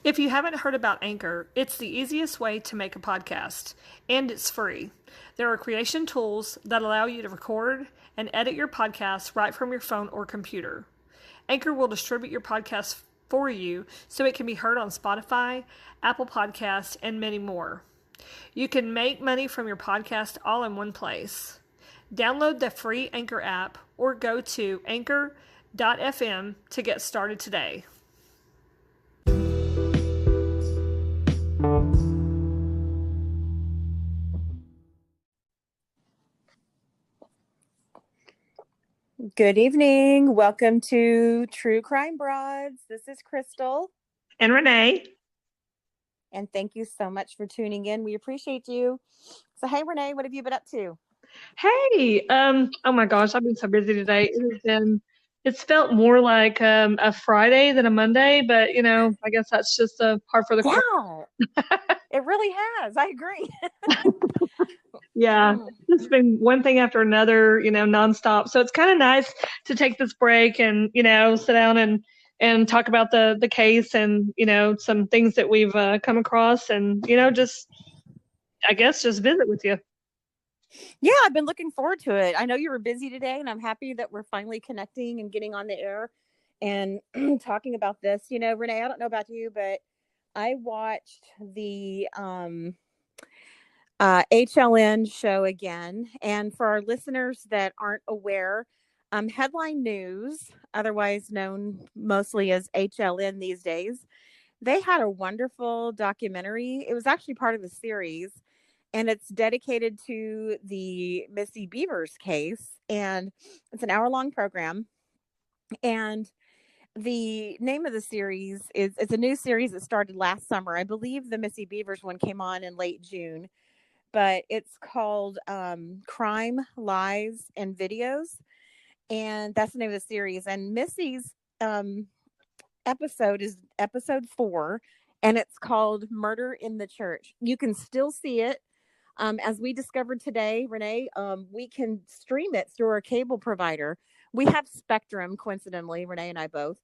If you haven't heard about Anchor, it's the easiest way to make a podcast, and it's free. There are creation tools that allow you to record and edit your podcast right from your phone or computer. Anchor will distribute your podcast for you so it can be heard on Spotify, Apple Podcasts, and many more. You can make money from your podcast all in one place. Download the free Anchor app or go to anchor.fm to get started today. Good evening. Welcome to True Crime Broads. This is Crystal. And Renee. And thank you so much for tuning in. We appreciate you. So, hey, Renee, what have you been up to? Hey, oh my gosh, I've been so busy today. It's felt more like a Friday than a Monday, but I guess that's just a par for the course. Yeah, it really has. I agree. Yeah, it's been one thing after another, nonstop. So it's kind of nice to take this break and, sit down and talk about the case and, some things that we've come across and, just visit with you. Yeah, I've been looking forward to it. I know you were busy today, and I'm happy that we're finally connecting and getting on the air and talking about this. Renee, I don't know about you, but I watched the HLN show again. And for our listeners that aren't aware, Headline News, otherwise known mostly as HLN these days, they had a wonderful documentary. It was actually part of a series, and it's dedicated to the Missy Bevers case. And it's an hour-long program. And the name of the series it's a new series that started last summer. I believe the Missy Bevers one came on in late June. But it's called Crime, Lies, and Videos. And that's the name of the series. And Missy's episode is episode 4. And it's called Murder in the Church. You can still see it. As we discovered today, Renee, we can stream it through our cable provider. We have Spectrum, coincidentally, Renee and I both.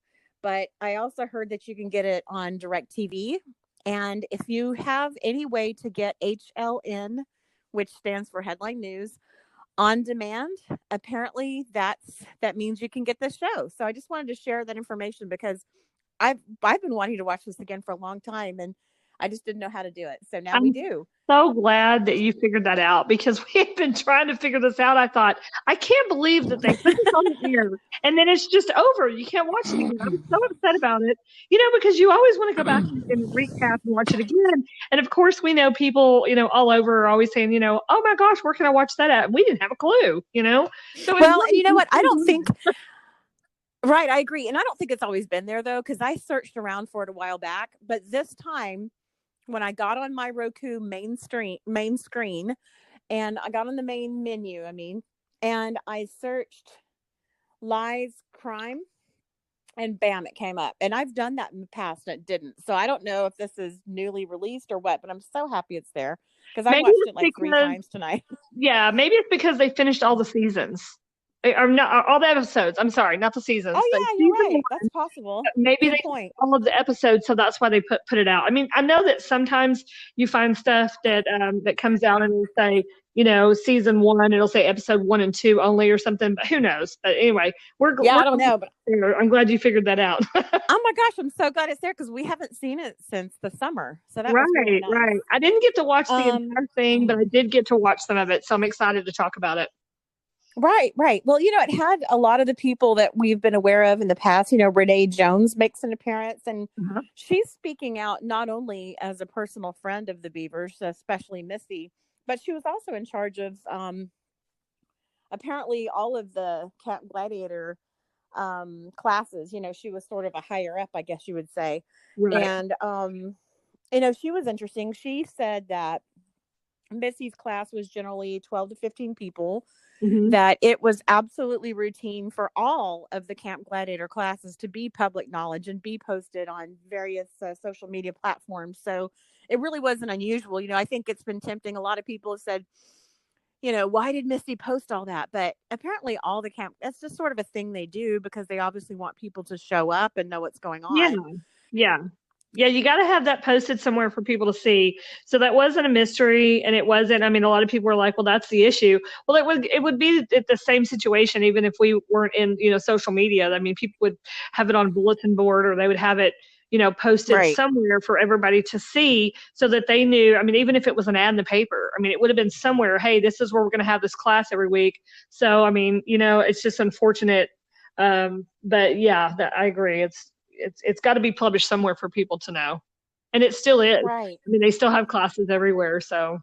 But I also heard that you can get it on DirecTV. And if you have any way to get HLN, which stands for Headline News, on demand, apparently that means you can get this show. So I just wanted to share that information because I've been wanting to watch this again for a long time, and I just didn't know how to do it. So now we do. So glad that you figured that out because we had been trying to figure this out. I thought, I can't believe that they put this on the air and then it's just over. You can't watch it again. I'm so upset about it, because you always want to go back and recap and watch it again. And of course, we know people, all over are always saying, oh my gosh, where can I watch that at? And we didn't have a clue, So well, and you know what? I don't think. Right, I agree. And I don't think it's always been there, though, because I searched around for it a while back. But this time, when I got on my Roku main screen, and I got on the main menu, and I searched lies, crime, and bam, it came up. And I've done that in the past, and it didn't. So I don't know if this is newly released or what, but I'm so happy it's there because I watched it like 3 times tonight. Yeah, maybe it's because they finished all the seasons. Or not all the episodes. I'm sorry, not the seasons. Oh yeah, you're right. That's possible. Maybe they point all of the episodes, so that's why they put it out. I know that sometimes you find stuff that that comes out and it'll say, season 1. It'll say episode 1 and 2 only or something. But who knows? But anyway, I don't know. But I'm glad you figured that out. Oh my gosh, I'm so glad it's there because we haven't seen it since the summer. So that was really nice. Right. I didn't get to watch the entire thing, but I did get to watch some of it. So I'm excited to talk about it. Right. Well, it had a lot of the people that we've been aware of in the past. Renee Jones makes an appearance, and she's speaking out not only as a personal friend of the Bevers, especially Missy, but she was also in charge of apparently all of the Camp Gladiator classes. She was sort of a higher up, I guess you would say. Right. And, she was interesting. She said that Missy's class was generally 12 to 15 people. That it was absolutely routine for all of the Camp Gladiator classes to be public knowledge and be posted on various social media platforms. So it really wasn't unusual. I think it's been tempting. A lot of people have said, why did Missy post all that? But apparently all the camp, that's just sort of a thing they do because they obviously want people to show up and know what's going on. Yeah. Yeah, you got to have that posted somewhere for people to see. So that wasn't a mystery, and it wasn't. I mean, a lot of people were like, "Well, that's the issue." Well, it would be the same situation even if we weren't in social media. I mean, people would have it on a bulletin board, or they would have it posted Right. somewhere for everybody to see, so that they knew. I mean, even if it was an ad in the paper, I mean, it would have been somewhere. Hey, this is where we're going to have this class every week. So, I mean, it's just unfortunate. But yeah, I agree. It's got to be published somewhere for people to know. And it still is. Right. I mean, they still have classes everywhere. So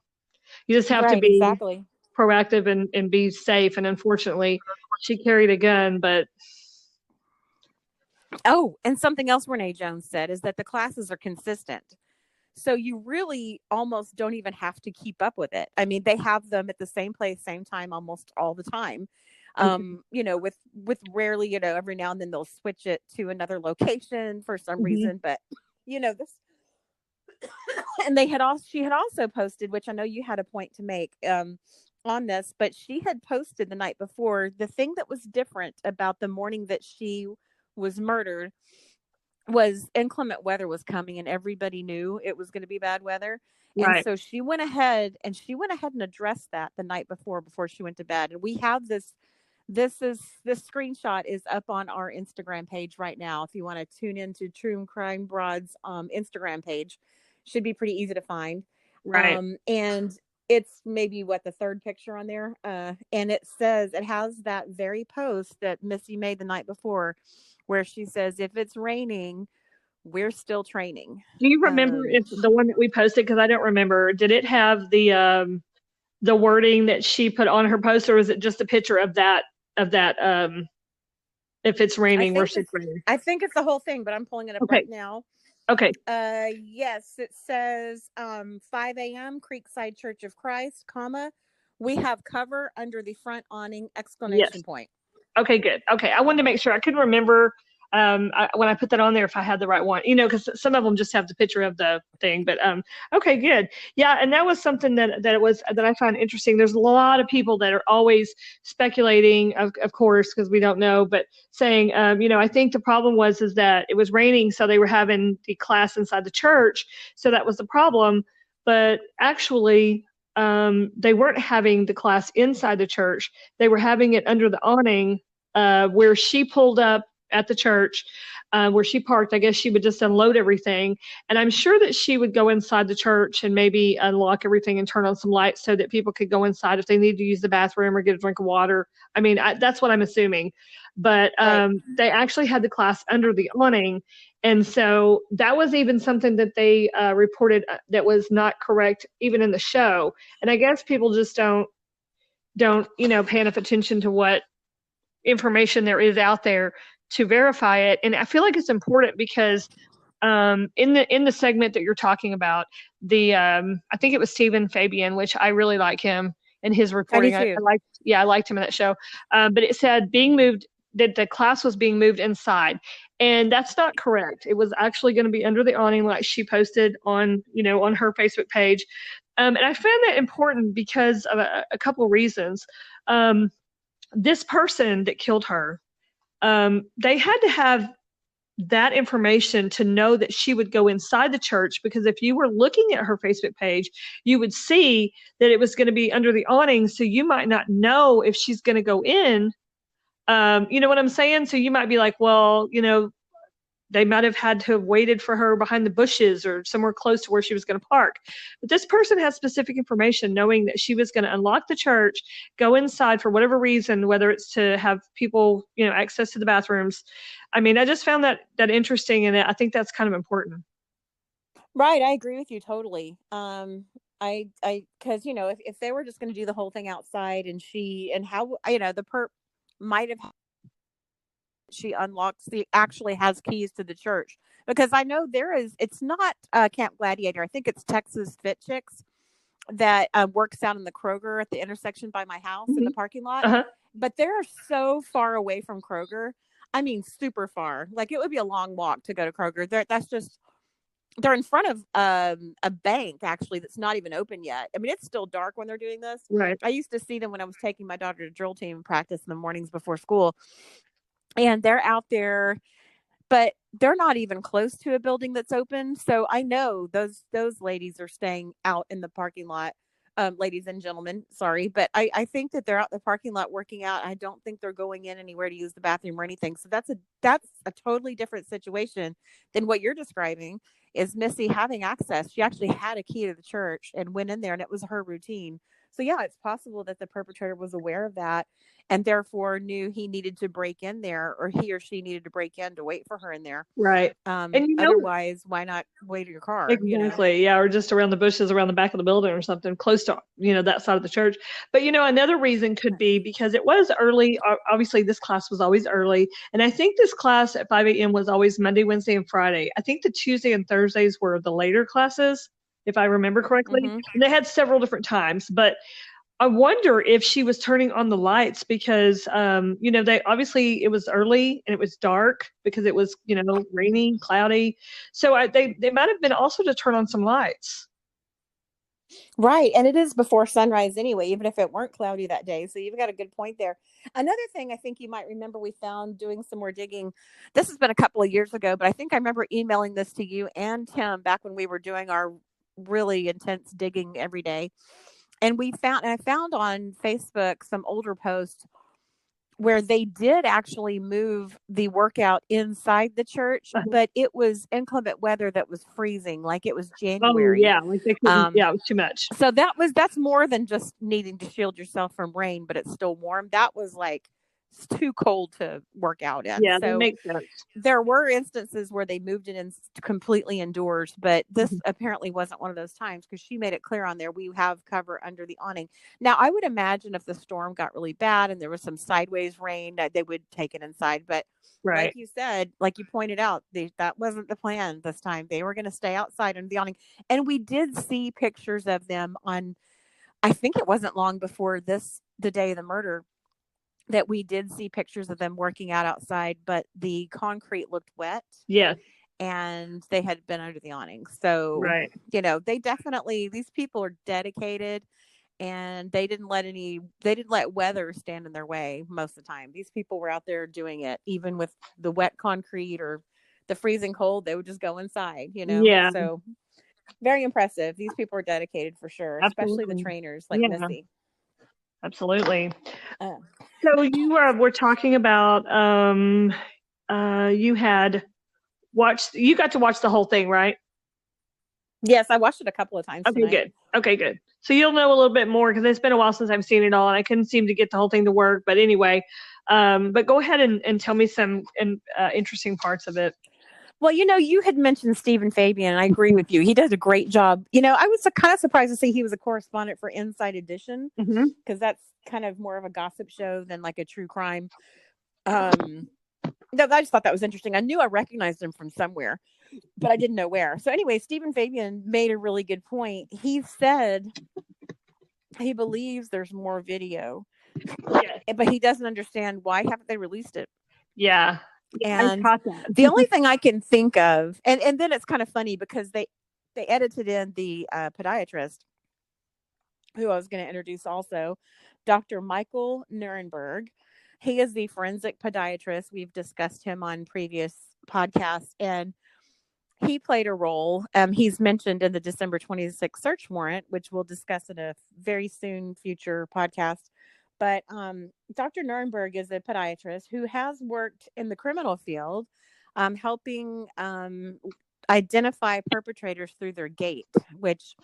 you just have to Right. be Exactly. proactive and be safe. And unfortunately, she carried a gun, but. Oh, and something else Renee Jones said is that the classes are consistent. So you really almost don't even have to keep up with it. I mean, they have them at the same place, same time, almost all the time. With rarely, every now and then they'll switch it to another location for some reason. But, this, and she had also posted, which I know you had a point to make on this, but she had posted the night before, the thing that was different about the morning that she was murdered was inclement weather was coming, and everybody knew it was going to be bad weather. And Right. so she went ahead and addressed that the night before she went to bed. And we have this screenshot is up on our Instagram page right now. If you want to tune into True Crime Broad's Instagram page, should be pretty easy to find. Right. And it's maybe the third picture on there. And it has that very post that Missy made the night before, where she says, "If it's raining, we're still training." Do you remember if the one that we posted? Because I don't remember. Did it have the wording that she put on her post, or was it just a picture of that? If it's raining, we're still training. I think it's the whole thing, but I'm pulling it up right now. Okay. Yes, it says 5 a.m. Creekside Church of Christ, we have cover under the front awning, exclamation point. Okay, good. Okay, I wanted to make sure. I couldn't remember when I put that on there if I had the right one, because some of them just have the picture of the thing. But okay, good. Yeah, and that was something that I found interesting. There's a lot of people that are always speculating, of course, because we don't know, but saying, I think the problem is that it was raining, so they were having the class inside the church, so that was the problem. But actually, they weren't having the class inside the church. They were having it under the awning, where she pulled up at the church, where she parked. I guess she would just unload everything. And I'm sure that she would go inside the church and maybe unlock everything and turn on some lights so that people could go inside if they needed to use the bathroom or get a drink of water. I mean, that's what I'm assuming. But they actually had the class under the awning. And so that was even something that they reported that was not correct, even in the show. And I guess people just don't pay enough attention to what information there is out there to verify it. And I feel like it's important because in the segment that you're talking about, I think it was Stephen Fabian, which I really like him and his reporting. I liked him in that show. But it said that the class was being moved inside. And that's not correct. It was actually going to be under the awning, like she posted on her Facebook page. And I found that important because of a couple of reasons. This person that killed her, they had to have that information to know that she would go inside the church, because if you were looking at her Facebook page, you would see that it was going to be under the awning. So you might not know if she's going to go in. You know what I'm saying? So you might be like, well, they might have had to have waited for her behind the bushes or somewhere close to where she was going to park. But this person has specific information knowing that she was going to unlock the church, go inside for whatever reason, whether it's to have people, access to the bathrooms. I mean, I just found that interesting, and I think that's kind of important. Right. I agree with you totally. Because, if they were just going to do the whole thing outside, and how, the perp might have, she actually has keys to the church, because I know it's not Camp Gladiator. I think it's Texas Fit Chicks that works out in the Kroger at the intersection by my house in the parking lot. Uh-huh. But they're so far away from Kroger. I mean, super far. Like, it would be a long walk to go to Kroger. They're in front of a bank, actually, that's not even open yet. I mean, it's still dark when they're doing this. Right. I used to see them when I was taking my daughter to drill team practice in the mornings before school. And they're out there, but they're not even close to a building that's open. So I know those ladies are staying out in the parking lot. Ladies and gentlemen, sorry, but I think that they're out in the parking lot working out. I don't think they're going in anywhere to use the bathroom or anything. So that's a totally different situation than what you're describing. Is Missy having access? She actually had a key to the church and went in there, and it was her routine. So yeah, it's possible that the perpetrator was aware of that and therefore knew he needed to break in there, or he or she needed to break in to wait for her in there. Right. And Otherwise, why not wait in your car? Exactly. Yeah. Or just around the bushes around the back of the building or something close to, that side of the church. But, another reason could be because it was early. Obviously, this class was always early. And I think this class at 5 a.m. was always Monday, Wednesday, and Friday. I think the Tuesday and Thursdays were the later classes, if I remember correctly. Mm-hmm. And they had several different times. But I wonder if she was turning on the lights because, they obviously it was early and it was dark because it was, rainy, cloudy. So they might have been also to turn on some lights. Right. And it is before sunrise anyway, even if it weren't cloudy that day. So you've got a good point there. Another thing I think you might remember we found doing some more digging. This has been a couple of years ago, but I think I remember emailing this to you and Tim back when we were doing our really intense digging every day. And I found on Facebook some older posts where they did actually move the workout inside the church, but it was inclement weather that was freezing, like it was January. Oh, yeah, like they couldn't, it was too much. So that's more than just needing to shield yourself from rain, but it's still warm. That was like it's too cold to work out in. Yeah, so that makes sense. There were instances where they moved it in completely indoors, but this apparently wasn't one of those times because she made it clear on there, we have cover under the awning. Now, I would imagine if the storm got really bad and there was some sideways rain, they would take it inside. But right. Like you said, like you pointed out, that wasn't the plan this time. They were going to stay outside under the awning. And we did see pictures of them on, I think it wasn't long before the day of the murder, that we did see pictures of them working out outside, but the concrete looked wet. Yeah. And they had been under the awning. So, right. These people are dedicated, and they didn't let weather stand in their way most of the time. These people were out there doing it, even with the wet concrete or the freezing cold, they would just go inside, Yeah. So very impressive. These people are dedicated for sure, Absolutely. Especially the trainers like Missy. Absolutely. So you were talking about you got to watch the whole thing, right? Yes, I watched it a couple of times. Okay, good. So you'll know a little bit more because it's been a while since I've seen it all, and I couldn't seem to get the whole thing to work. But anyway, but go ahead and tell me some interesting parts of it. Well, you had mentioned Stephen Fabian, and I agree with you. He does a great job. I was kind of surprised to see he was a correspondent for Inside Edition, because that's kind of more of a gossip show than like a true crime. I just thought that was interesting. I knew I recognized him from somewhere, but I didn't know where. So anyway, Stephen Fabian made a really good point. He said he believes there's more video, but he doesn't understand why haven't they released it. Yeah. And the only thing I can think of, and then it's kind of funny because they edited in the podiatrist, who I was going to introduce also, Dr. Michael Nurenberg. He is the forensic podiatrist. We've discussed him on previous podcasts, and he played a role. He's mentioned in the December 26th search warrant, which we'll discuss in a very soon future podcast. But Dr. Nurenberg is a podiatrist who has worked in the criminal field, helping identify perpetrators through their gait, which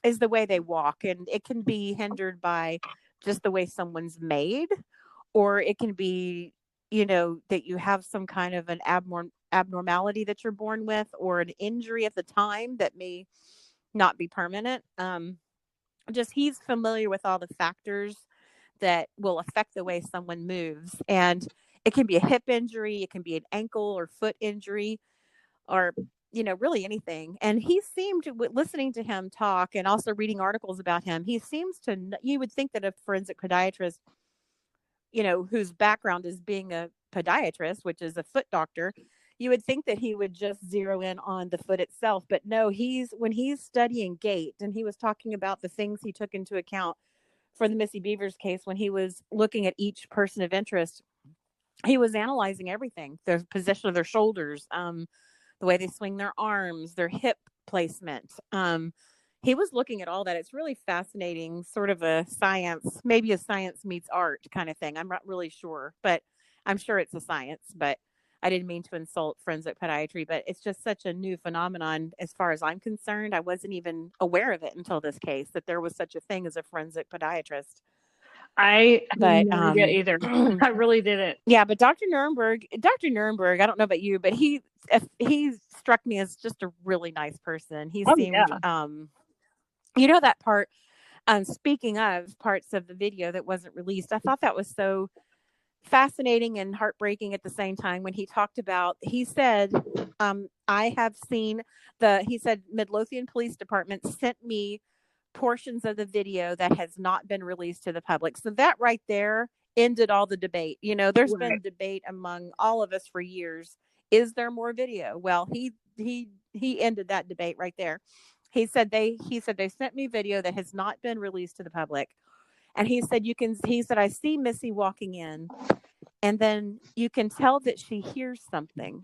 is the way they walk. And it can be hindered by just the way someone's made, or it can be, that you have some kind of an abnormality that you're born with, or an injury at the time that may not be permanent. He's familiar with all the factors that will affect the way someone moves. And it can be a hip injury, it can be an ankle or foot injury, or, really anything. And he seemed to, listening to him talk and also reading articles about him, you would think that a forensic podiatrist, whose background is being a podiatrist, which is a foot doctor, you would think that he would just zero in on the foot itself. But no, when he's studying gait, and he was talking about the things he took into account for the Missy Bevers case when he was looking at each person of interest, he was analyzing everything, the position of their shoulders, the way they swing their arms, their hip placement. He was looking at all that. It's really fascinating, sort of a science, maybe a science meets art kind of thing. I'm not really sure, but I'm sure it's a science. But I didn't mean to insult forensic podiatry, but it's just such a new phenomenon as far as I'm concerned. I wasn't even aware of it until this case, that there was such a thing as a forensic podiatrist. I have But no idea either. I really didn't. Yeah, but Dr. Nurenberg, I don't know about you, but he struck me as just a really nice person. He seemed, you know, that part, speaking of parts of the video that wasn't released, I thought that was so fascinating and heartbreaking at the same time when he talked about, he said, I have seen he said Midlothian Police Department sent me portions of the video that has not been released to the public. So that right there ended all the debate. You know, there's been debate among all of us for years. Is there more video? Well, he ended that debate right there. He said they sent me video that has not been released to the public. And he said I see Missy walking in, and then you can tell that she hears something.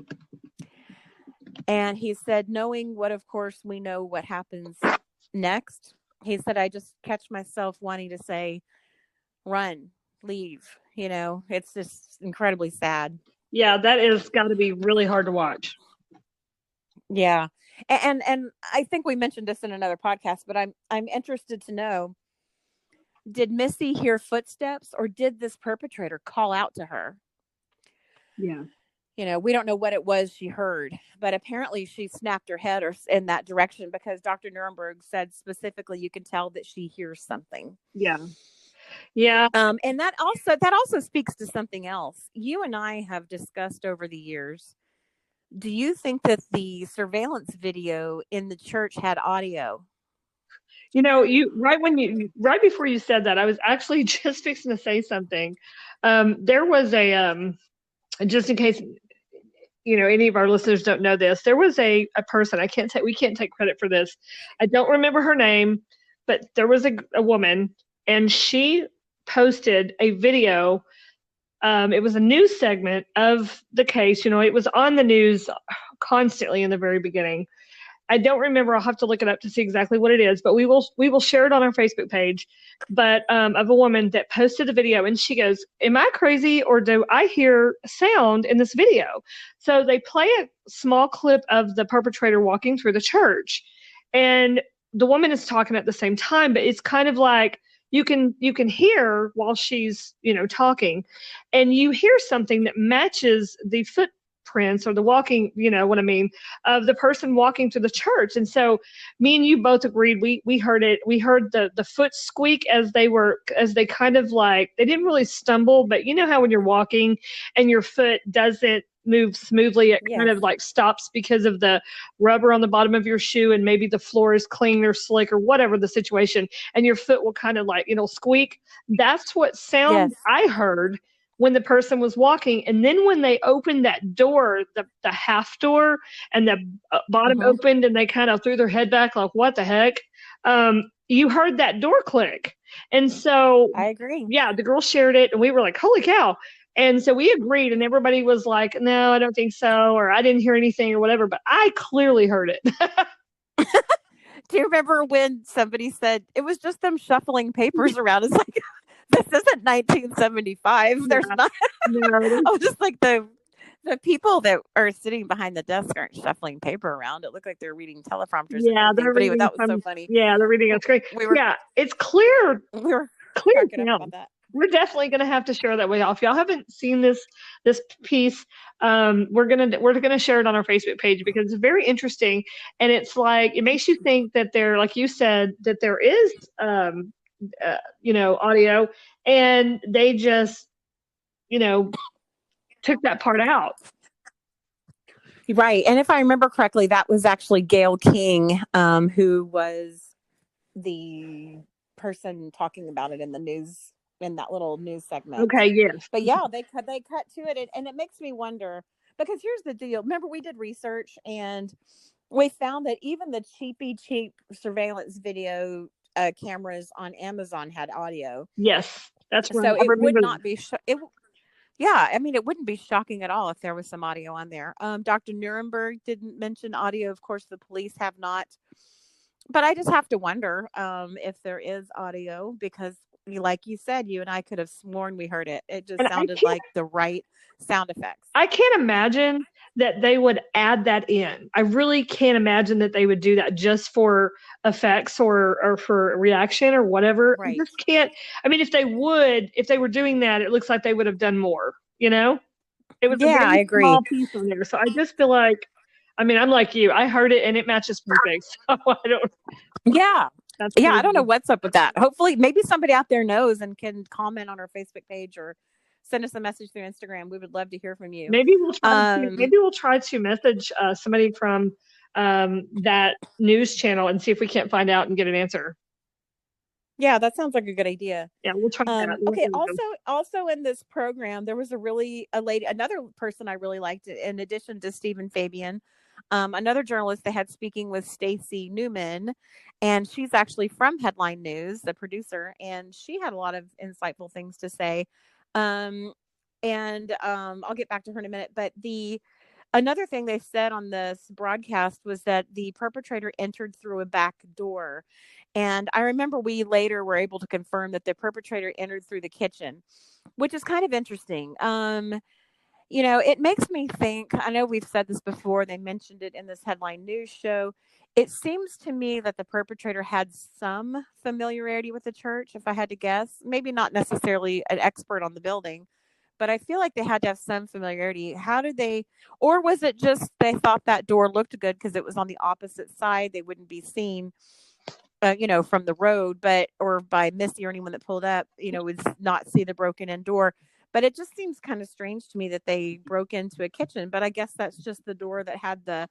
And he said, knowing what, of course, we know what happens next, he said, I just catch myself wanting to say, run, leave. You know, it's just incredibly sad. Yeah, that is got to be really hard to watch. Yeah. And I think we mentioned this in another podcast, but I'm interested to know, did Missy hear footsteps, or did this perpetrator call out to her? Yeah. You know, we don't know what it was she heard, but apparently she snapped her head or in that direction, because Dr. Nurenberg said specifically you can tell that she hears something. Yeah. Yeah. And that also speaks to something else you and I have discussed over the years. Do you think that the surveillance video in the church had audio? You know, right before you said that, I was actually just fixing to say something. There was just in case, you know, any of our listeners don't know this, there was a person, we can't take credit for this. I don't remember her name, but there was a woman, and she posted a video. It was a news segment of the case. You know, it was on the news constantly in the very beginning. I don't remember. I'll have to look it up to see exactly what it is, but we will share it on our Facebook page. But of a woman that posted a video, and she goes, "Am I crazy, or do I hear sound in this video?" So they play a small clip of the perpetrator walking through the church, and the woman is talking at the same time, but it's kind of like you can hear while she's, you know, talking, and you hear something that matches the footprints or the walking, you know what I mean, of the person walking through the church. And so me and you both agreed, we heard it. We heard the foot squeak as they kind of like, they didn't really stumble, but you know how when you're walking and your foot doesn't move smoothly, it kind of like stops because of the rubber on the bottom of your shoe, and maybe the floor is clean or slick or whatever the situation, and your foot will kind of like, squeak. That's what sound I heard when the person was walking. And then when they opened that door, the half door, and the bottom opened, and they kind of threw their head back like, what the heck? You heard that door click. And so I agree. Yeah, the girl shared it, and we were like, holy cow. And so we agreed, and everybody was like, no, I don't think so, or I didn't hear anything or whatever, but I clearly heard it. Do you remember when somebody said it was just them shuffling papers around? It's like, this isn't 1975. There's not. No. I was just like, the people that are sitting behind the desk aren't shuffling paper around. It looked like they're reading teleprompters. Yeah, they're reading. That was so funny. Yeah, they're reading on screen. It's clear. We were clear about that. We're definitely going to have to share that with y'all. If y'all haven't seen this piece, we're gonna share it on our Facebook page, because it's very interesting, and it's like, it makes you think that there, like you said, that there is audio, and they just took that part out. Right. And if I remember correctly, that was actually Gail King, who was the person talking about it in the news, in that little news segment. Okay, yes. But yeah, they cut to it, and it makes me wonder, because here's the deal. Remember, we did research, and we found that even the cheap surveillance video cameras on Amazon had audio. Yes, that's right. So it would not be Yeah, I mean, it wouldn't be shocking at all if there was some audio on there. Dr. Nurenberg didn't mention audio. Of course, the police have not. But I just have to wonder if there is audio because, like you said, you and I could have sworn we heard it. It just And sounded like the right sound effects. I can't imagine that they would add that in. I really can't imagine that they would do that just for effects or for reaction or whatever. I Right. just can't. I mean, if they were doing that, it looks like they would have done more, you know? It was a Yeah, I very agree. small piece on there. So I just feel like, I mean, I'm like you. I heard it and it matches perfect. So I don't. Yeah. That's Yeah, crazy. I don't know what's up with that. Hopefully, maybe somebody out there knows and can comment on our Facebook page or send us a message through Instagram. We would love to hear from you. Maybe we'll try to message somebody from that news channel and see if we can't find out and get an answer. Yeah, that sounds like a good idea. Yeah, we'll try that. Okay. Also in this program, there was another person I really liked in addition to Stephen Fabian. Another journalist they had speaking with Stacy Newman, and she's actually from Headline News, the producer, and she had a lot of insightful things to say. I'll get back to her in a minute, but another thing they said on this broadcast was that the perpetrator entered through a back door. And I remember we later were able to confirm that the perpetrator entered through the kitchen, which is kind of interesting. It makes me think, I know we've said this before, they mentioned it in this Headline News show. It seems to me that the perpetrator had some familiarity with the church, if I had to guess. Maybe not necessarily an expert on the building, but I feel like they had to have some familiarity. Or was it just they thought that door looked good because it was on the opposite side? They wouldn't be seen, from the road, or by Missy or anyone that pulled up, would not see the broken in door. But it just seems kind of strange to me that they broke into a kitchen. But I guess that's just the door that had the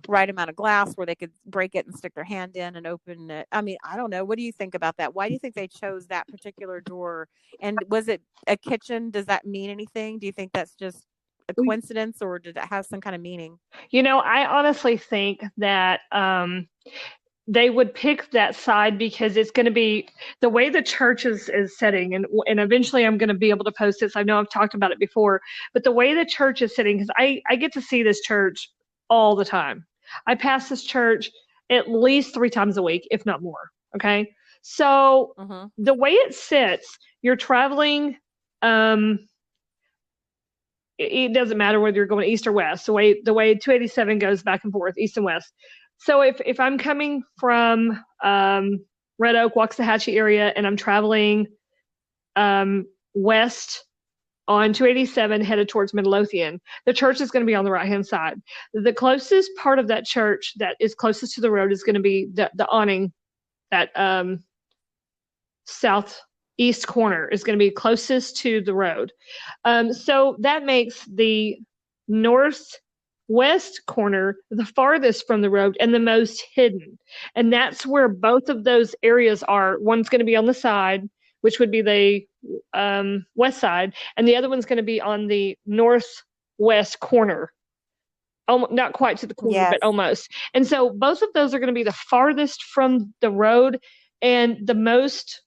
right amount of glass where they could break it and stick their hand in and open it. I mean, I don't know. What do you think about that? Why do you think they chose that particular door? And was it a kitchen? Does that mean anything? Do you think that's just a coincidence, or did it have some kind of meaning? I honestly think that they would pick that side because it's going to be the way the church is setting. And eventually I'm going to be able to post this. I know I've talked about it before, but the way the church is sitting, because I get to see this church all the time. I pass this church at least 3 times a week, if not more. Okay. So the way it sits, you're traveling, it doesn't matter whether you're going east or west. The way 287 goes back and forth, east and west. So if I'm coming from Red Oak, Waxahachie area, and I'm traveling west on 287 headed towards Midlothian, the church is going to be on the right-hand side. The closest part of that church that is closest to the road is going to be the awning, that southeast corner is going to be closest to the road. So that makes the northwest corner the farthest from the road and the most hidden. And that's where both of those areas are. One's going to be on the side, which would be the west side, and the other one's going to be on the northwest corner. Not quite to the corner, Yes. but almost. And so both of those are going to be the farthest from the road and the most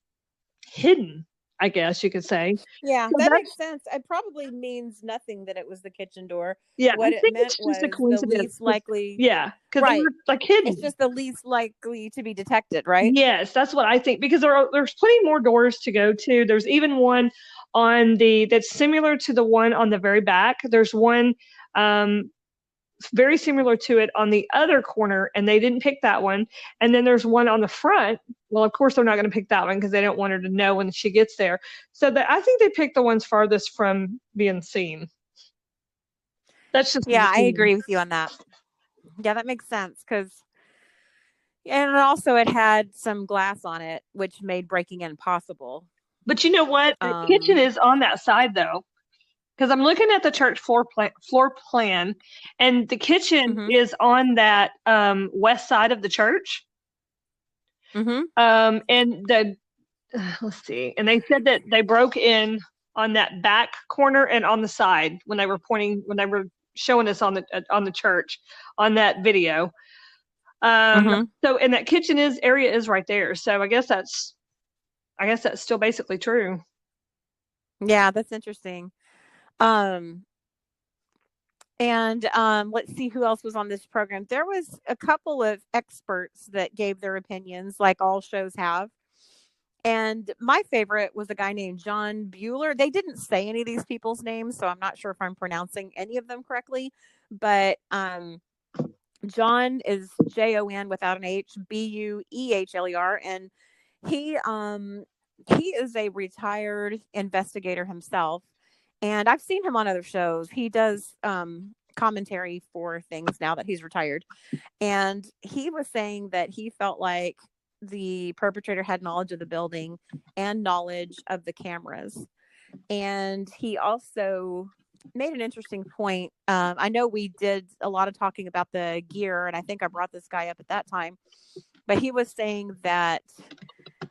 hidden, I guess you could say. Yeah, so that makes sense. It probably means nothing that it was the kitchen door. Yeah, what I it think meant it's just was a coincidence. the least likely. Yeah, because right. they were like hidden. It's just the least likely to be detected, right? Yes, that's what I think, because there's plenty more doors to go to. There's even one that's similar to the one on the very back. There's one very similar to it on the other corner, and they didn't pick that one. And then there's one on the front. Well, of course, they're not going to pick that one because they don't want her to know when she gets there. So I think they picked the ones farthest from being seen. That's just I agree with you on that. Yeah, that makes sense and also it had some glass on it, which made breaking in possible. But you know what? The kitchen is on that side, though. Because I'm looking at the church floor plan, and the kitchen is on that west side of the church. And let's see. And they said that they broke in on that back corner and on the side when they were showing us on the church on that video. So, and that kitchen area is right there. So I guess that's still basically true. Yeah, that's interesting. And let's see who else was on this program. There was a couple of experts that gave their opinions, like all shows have. And my favorite was a guy named John Bueller. They didn't say any of these people's names, so I'm not sure if I'm pronouncing any of them correctly. But John is Jon without an H, Buehler, and he is a retired investigator himself. And I've seen him on other shows. He does commentary for things now that he's retired. And he was saying that he felt like the perpetrator had knowledge of the building and knowledge of the cameras. And he also made an interesting point. I know we did a lot of talking about the gear, and I think I brought this guy up at that time. But he was saying that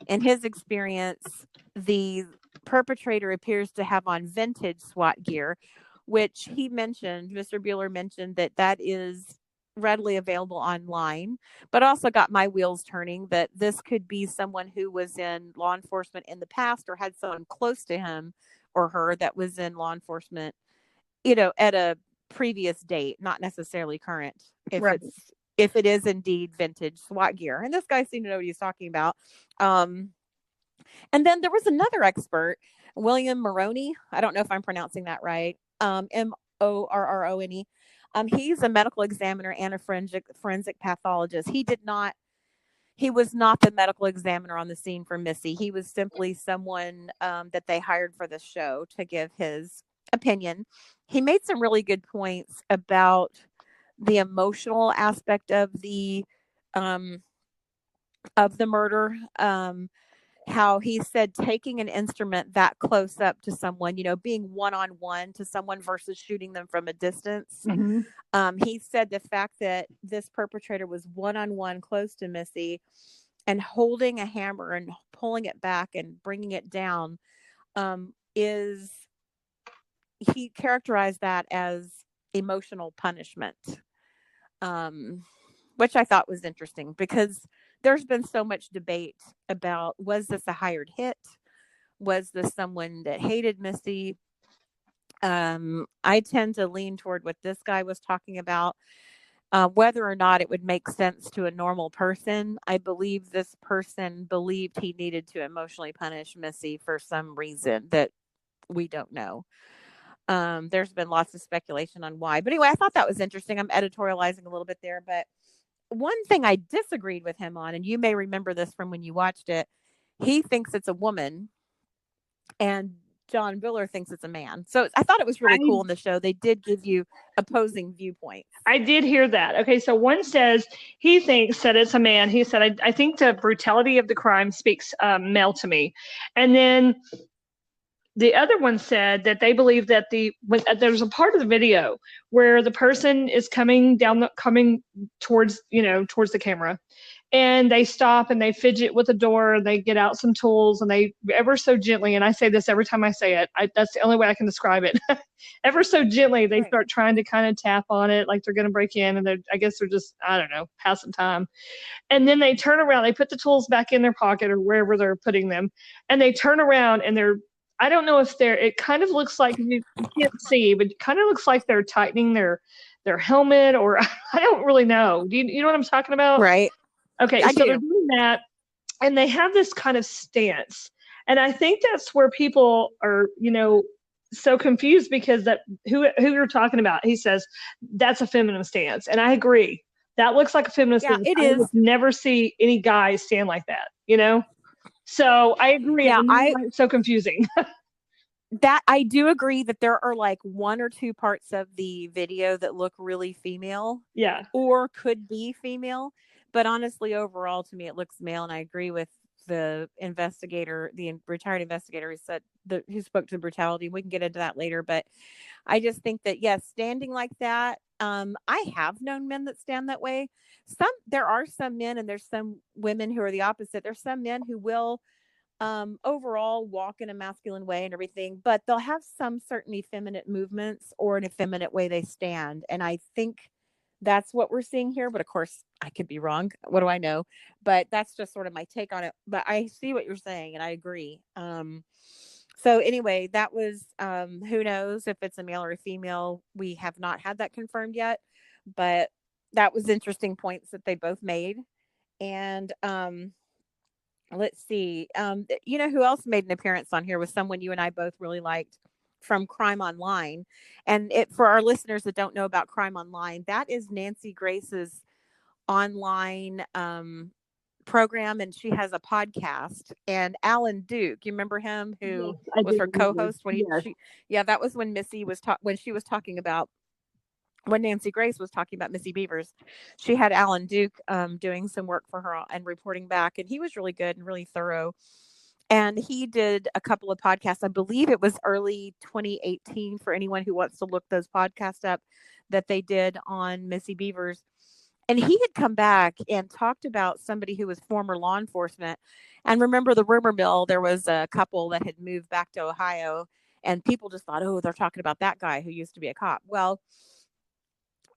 in his experience, the perpetrator appears to have on vintage SWAT gear, which he mentioned, Mr. Bueller mentioned that is readily available online, but also got my wheels turning that this could be someone who was in law enforcement in the past or had someone close to him or her that was in law enforcement, at a previous date, not necessarily current, if it is indeed vintage SWAT gear. And this guy seemed to know what he's talking about. And then there was another expert, William Moroney. I don't know if I'm pronouncing that right. Morrone. He's a medical examiner and a forensic pathologist. He was not the medical examiner on the scene for Missy. He was simply someone that they hired for the show to give his opinion. He made some really good points about the emotional aspect of the murder. How he said taking an instrument that close up to someone, being one-on-one to someone versus shooting them from a distance. Mm-hmm. He said the fact that this perpetrator was one-on-one close to Missy and holding a hammer and pulling it back and bringing it down, he characterized that as emotional punishment, which I thought was interesting because there's been so much debate about, was this a hired hit? Was this someone that hated Missy? I tend to lean toward what this guy was talking about, whether or not it would make sense to a normal person. I believe this person believed he needed to emotionally punish Missy for some reason that we don't know. There's been lots of speculation on why. But anyway, I thought that was interesting. I'm editorializing a little bit there, but one thing I disagreed with him on, and you may remember this from when you watched it, he thinks it's a woman and John Bueller thinks it's a man. So I thought it was really cool in the show. They did give you opposing viewpoints. I did hear that. Okay, so one says he thinks that it's a man. He said, I think the brutality of the crime speaks male to me. And then the other one said that they believe that there's a part of the video where the person is coming towards the camera, and they stop and they fidget with the door. They get out some tools and they ever so gently, and I say this every time I say it, that's the only way I can describe it. Ever so gently, they start trying to kind of tap on it like they're going to break in, and I guess they're just, I don't know, passing time. And then they turn around, they put the tools back in their pocket or wherever they're putting them, and they turn around and I don't know if it kind of looks like, you can't see, but it kind of looks like they're tightening their helmet, or I don't really know. Do you know what I'm talking about? Right. Okay, so they're doing that, and they have this kind of stance. And I think that's where people are, so confused because that who you're talking about, he says, that's a feminine stance. And I agree. That looks like a feminine stance. It is. I would never see any guys stand like that, So I agree. Yeah, it's so confusing. That I do agree that there are like one or two parts of the video that look really female. Yeah. Or could be female. But honestly, overall, to me, it looks male. And I agree with the investigator, the retired investigator who spoke to the brutality. We can get into that later. But I just think that, yes, standing like that, I have known men that stand that way. There are some men and there's some women who are the opposite. There's some men who will overall walk in a masculine way and everything, but they'll have some certain effeminate movements or an effeminate way they stand. And I think that's what we're seeing here. But of course, I could be wrong. What do I know? But that's just sort of my take on it. But I see what you're saying and I agree. So anyway, that was, who knows if it's a male or a female. We have not had that confirmed yet, but that was interesting points that they both made. And let's see, who else made an appearance on here was someone you and I both really liked from Crime Online. And for our listeners that don't know about Crime Online, that is Nancy Grace's online program, and she has a podcast. And Alan Duke, you remember him, who Yes, I was do her remember. co-host when Yes. that was when when she was talking about, when Nancy Grace was talking about Missy Bevers. She had Alan Duke doing some work for her and reporting back, and he was really good and really thorough. And he did a couple of podcasts. I believe it was early 2018, for anyone who wants to look those podcasts up, that they did on Missy Bevers. And he had come back and talked about somebody who was former law enforcement. And remember the rumor mill, there was a couple that had moved back to Ohio, and people just thought, oh, they're talking about that guy who used to be a cop. Well,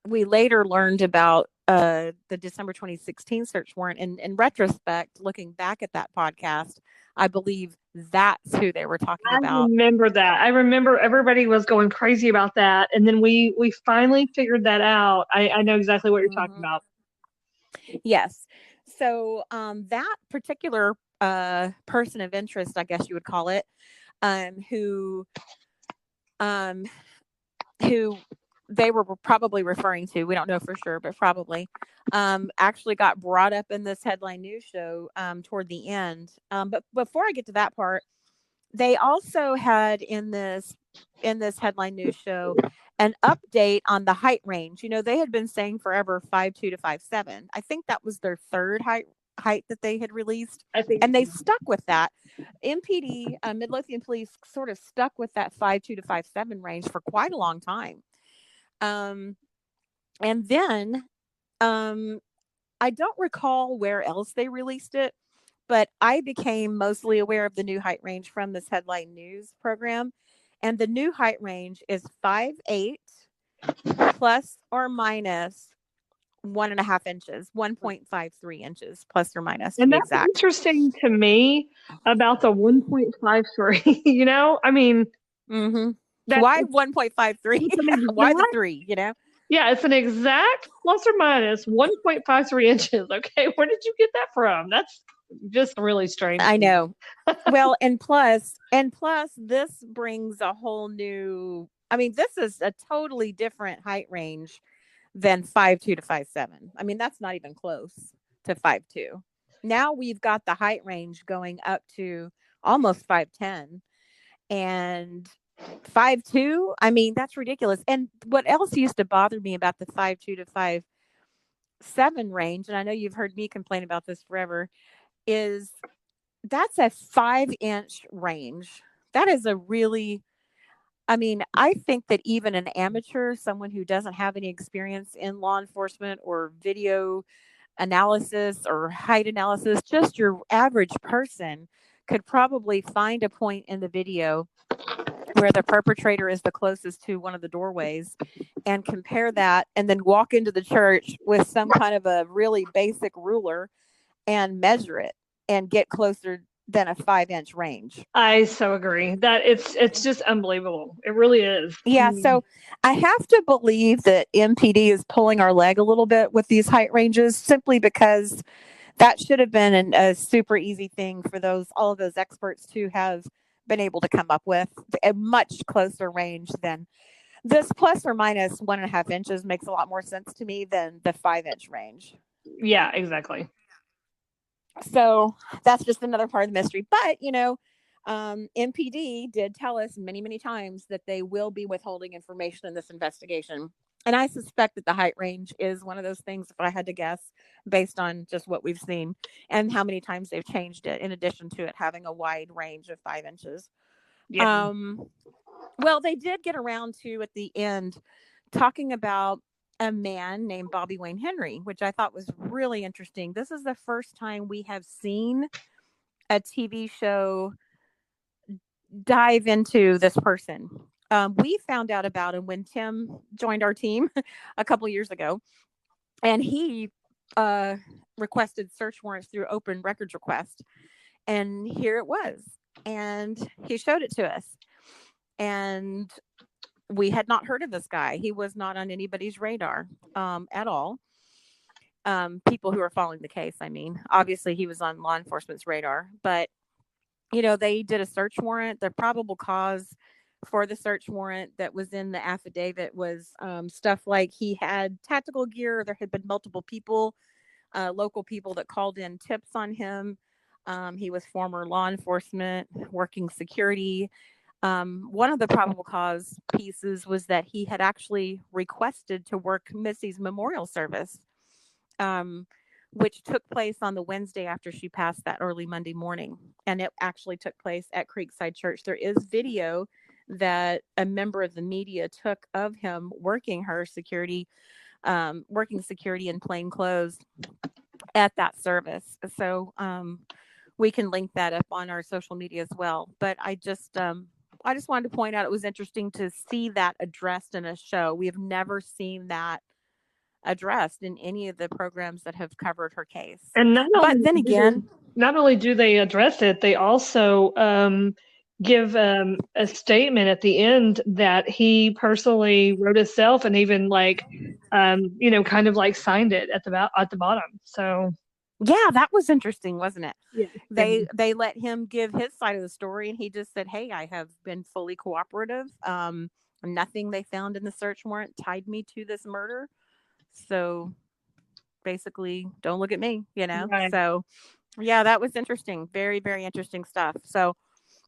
we later learned about the December 2016 search warrant. And in retrospect, looking back at that podcast, I believe that's who they were talking I about. remember that. I remember everybody was going crazy about that, and then we finally figured that out. I know exactly what you're talking Mm-hmm. about. Yes. So that particular person of interest, I guess you would call it, who they were probably referring to, we don't know for sure, but probably, actually got brought up in this headline news show toward the end. But before I get to that part, they also had in this headline news show an update on the height range. They had been saying forever 5'2" to 5'7". I think that was their third height that they had released, I think, and they stuck with that. MPD, Midlothian Police, sort of stuck with that 5'2" to 5'7" range for quite a long time. And then I don't recall where else they released it, but I became mostly aware of the new height range from this headline news program. And the new height range is 5'8" plus or minus 1.5 inches, 1.53 inches plus or minus, to and be that's exact. interesting to me about the 1.53. I mean, Mm-hmm. that Why 1.53? it's an Why the exact, 3? yeah, it's an exact plus or minus 1.53 inches. Okay, where did you get that from? That's just really strange. I know. Well, and plus this brings a whole new, I mean, this is a totally different height range than 5'2" to 5'7". I mean, that's not even close to 5'2". Now we've got the height range going up to almost 5'10", and 5'2". I mean, that's ridiculous. And what else used to bother me about the 5'2" to 5'7" range, and I know you've heard me complain about this forever, is that's a 5-inch range. That is a really, I mean, I think that even an amateur, someone who doesn't have any experience in law enforcement or video analysis or height analysis, just your average person could probably find a point in the video where the perpetrator is the closest to one of the doorways and compare that, and then walk into the church with some kind of a really basic ruler and measure it and get closer than a 5-inch range. I so agree that it's just unbelievable. It really is. Yeah, so I have to believe that MPD is pulling our leg a little bit with these height ranges, simply because that should have been a super easy thing for all of those experts to have been able to come up with. A much closer range than this plus or minus 1.5 inches makes a lot more sense to me than the 5-inch range. Yeah, exactly. So that's just another part of the mystery. But, MPD did tell us many, many times that they will be withholding information in this investigation. And I suspect that the height range is one of those things, if I had to guess, based on just what we've seen and how many times they've changed it, in addition to it having a wide range of 5 inches. Yeah. Well, they did get around to, at the end, talking about a man named Bobby Wayne Henry, which I thought was really interesting. This is the first time we have seen a TV show dive into this person. We found out about him when Tim joined our team a couple years ago, and he requested search warrants through open records request. And here it was. and he showed it to us. And we had not heard of this guy. He was not on anybody's radar at all. People who are following the case, I mean. Obviously, he was on law enforcement's radar. But, they did a search warrant. The probable cause for the search warrant that was in the affidavit was stuff like he had tactical gear. There had been multiple people, local people that called in tips on him. He was former law enforcement, working security. One of the probable cause pieces was that he had actually requested to work Missy's memorial service, which took place on the Wednesday after she passed that early Monday morning. And it actually took place at Creekside Church. There is video that a member of the media took of him working security in plain clothes at that service. So we can link that up on our social media as well. But I just wanted to point out it was interesting to see that addressed in a show. We have never seen that addressed in any of the programs that have covered her case. And not only do they address it, they also give a statement at the end that he personally wrote himself and even kind of like signed it at the bottom. So yeah, that was interesting, wasn't it? Yeah. They let him give his side of the story, and he just said, "Hey, I have been fully cooperative. Nothing they found in the search warrant tied me to this murder. So basically, don't look at me, Right. So yeah, that was interesting. Very, very interesting stuff. So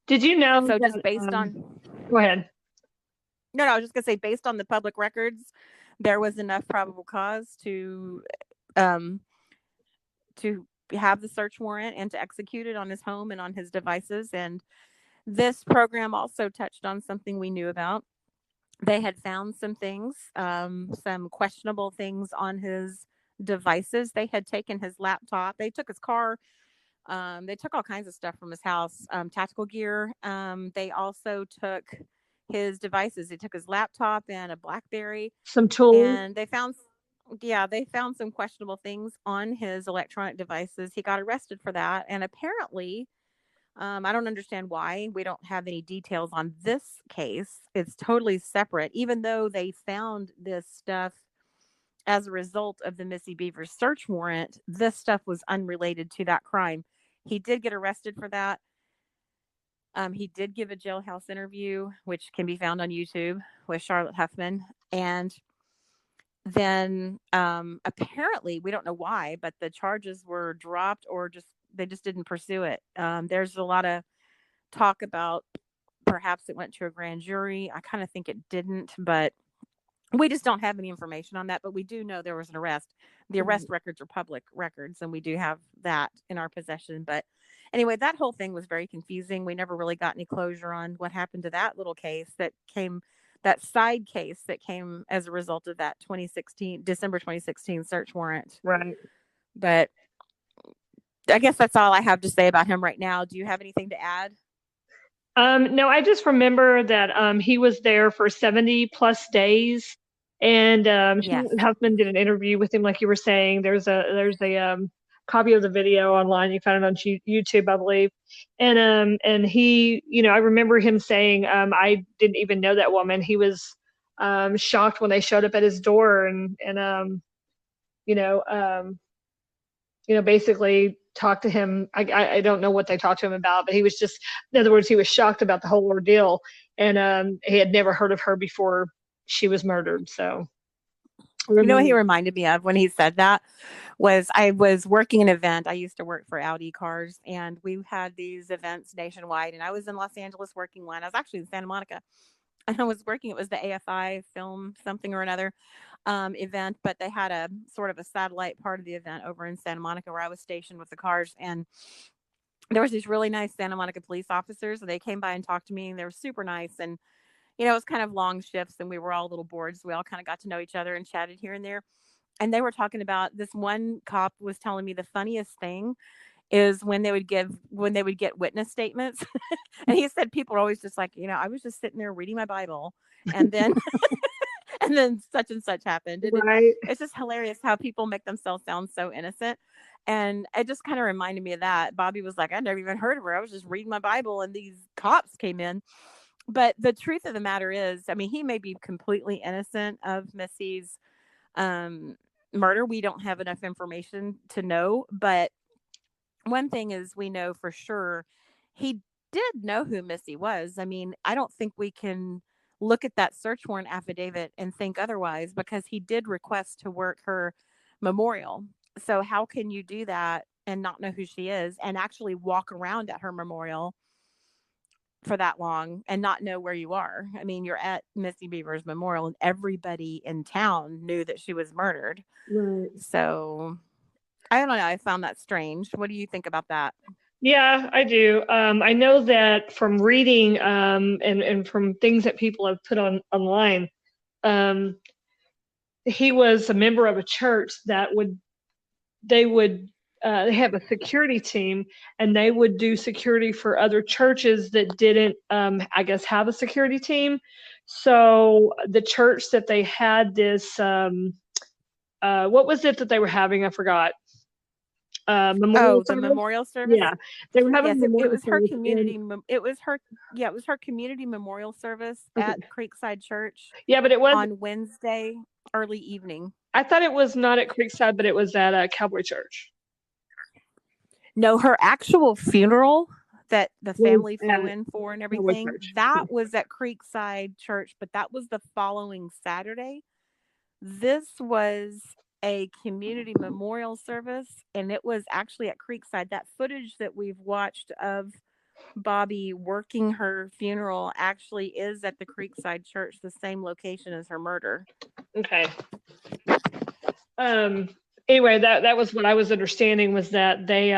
did you know? So just based on. Go ahead. No, I was just gonna say, based on the public records, there was enough probable cause to have the search warrant and to execute it on his home and on his devices. And this program also touched on something we knew about. They had found some things, some questionable things on his devices. They had taken his laptop. They took his car. They took all kinds of stuff from his house, tactical gear. They also took his devices. They took his laptop and a BlackBerry. Some tools. And they found some questionable things on his electronic devices. He got arrested for that. And apparently, I don't understand why we don't have any details on this case. It's totally separate, even though they found this stuff as a result of the Missy Bevers search warrant. This stuff was unrelated to that crime. He did get arrested for that. He did give a jailhouse interview, which can be found on YouTube, with Charlotte Huffman. And then apparently, we don't know why, but the charges were dropped, or they just didn't pursue it. There's a lot of talk about perhaps it went to a grand jury. I kind of think it didn't, but we just don't have any information on that. But we do know there was an arrest. The arrest records are public records, and we do have that in our possession. But anyway, that whole thing was very confusing. We never really got any closure on what happened to that little case that side case that came as a result of that December 2016 search warrant. Right. But I guess that's all I have to say about him right now. Do you have anything to add? No, I just remember that he was there for 70 plus days, and Yes. Huffman did an interview with him, like you were saying. There's a copy of the video online. You found it on YouTube, I believe. And he, I remember him saying, I didn't even know that woman. He was shocked when they showed up at his door and basically talked to him. I don't know what they talked to him about, but he was just, in other words, he was shocked about the whole ordeal, and he had never heard of her before she was murdered. So, what he reminded me of when he said that was, I was working an event. I used to work for Audi Cars, and we had these events nationwide, and I was in Los Angeles working one. I was actually in Santa Monica, and I was working, it was the AFI film something or another event, but they had a sort of a satellite part of the event over in Santa Monica where I was stationed with the cars. And there was these really nice Santa Monica police officers. They came by and talked to me, and they were super nice. And, it was kind of long shifts, and we were all a little bored. So we all kind of got to know each other and chatted here and there. And they were talking about, this one cop was telling me the funniest thing is when they would get witness statements. And he said people are always just like, I was just sitting there reading my Bible, and then and then such and such happened. Right. It's just hilarious how people make themselves sound so innocent. And it just kind of reminded me of that. Bobby was like, I never even heard of her. I was just reading my Bible and these cops came in. But the truth of the matter is, I mean, he may be completely innocent of Missy's murder. We don't have enough information to know. But one thing is, we know for sure he did know who Missy was. I mean, I don't think we can look at that search warrant affidavit and think otherwise, because he did request to work her memorial. So how can you do that and not know who she is and actually walk around at her memorial for that long and not know where you are? I mean, you're at Missy Bevers memorial and everybody in town knew that she was murdered. Right. So I don't know. I found that strange. What do you think about that? Yeah, I do. I know that from reading and from things that people have put online, he was a member of a church that they have a security team, and they would do security for other churches that didn't, I guess, have a security team. So the church that they had this, what was it that they were having? I forgot. Memorial The service. memorial service. Yeah, they were having Yes, a memorial it was her service. community. It was her. Yeah, it was her community memorial service Okay. at Creekside Church. Yeah, but it was on Wednesday early evening. I thought it was not at Creekside, but it was at a Cowboy Church. No, her actual funeral that the family flew at in for and Cowboy everything, Church. that was at Creekside Church, but that was the following Saturday. This was a community memorial service, and it was actually at Creekside. That footage that we've watched of Bobby working her funeral actually is at the Creekside Church, the same location as her murder. Okay. Anyway, that was what I was understanding, was that they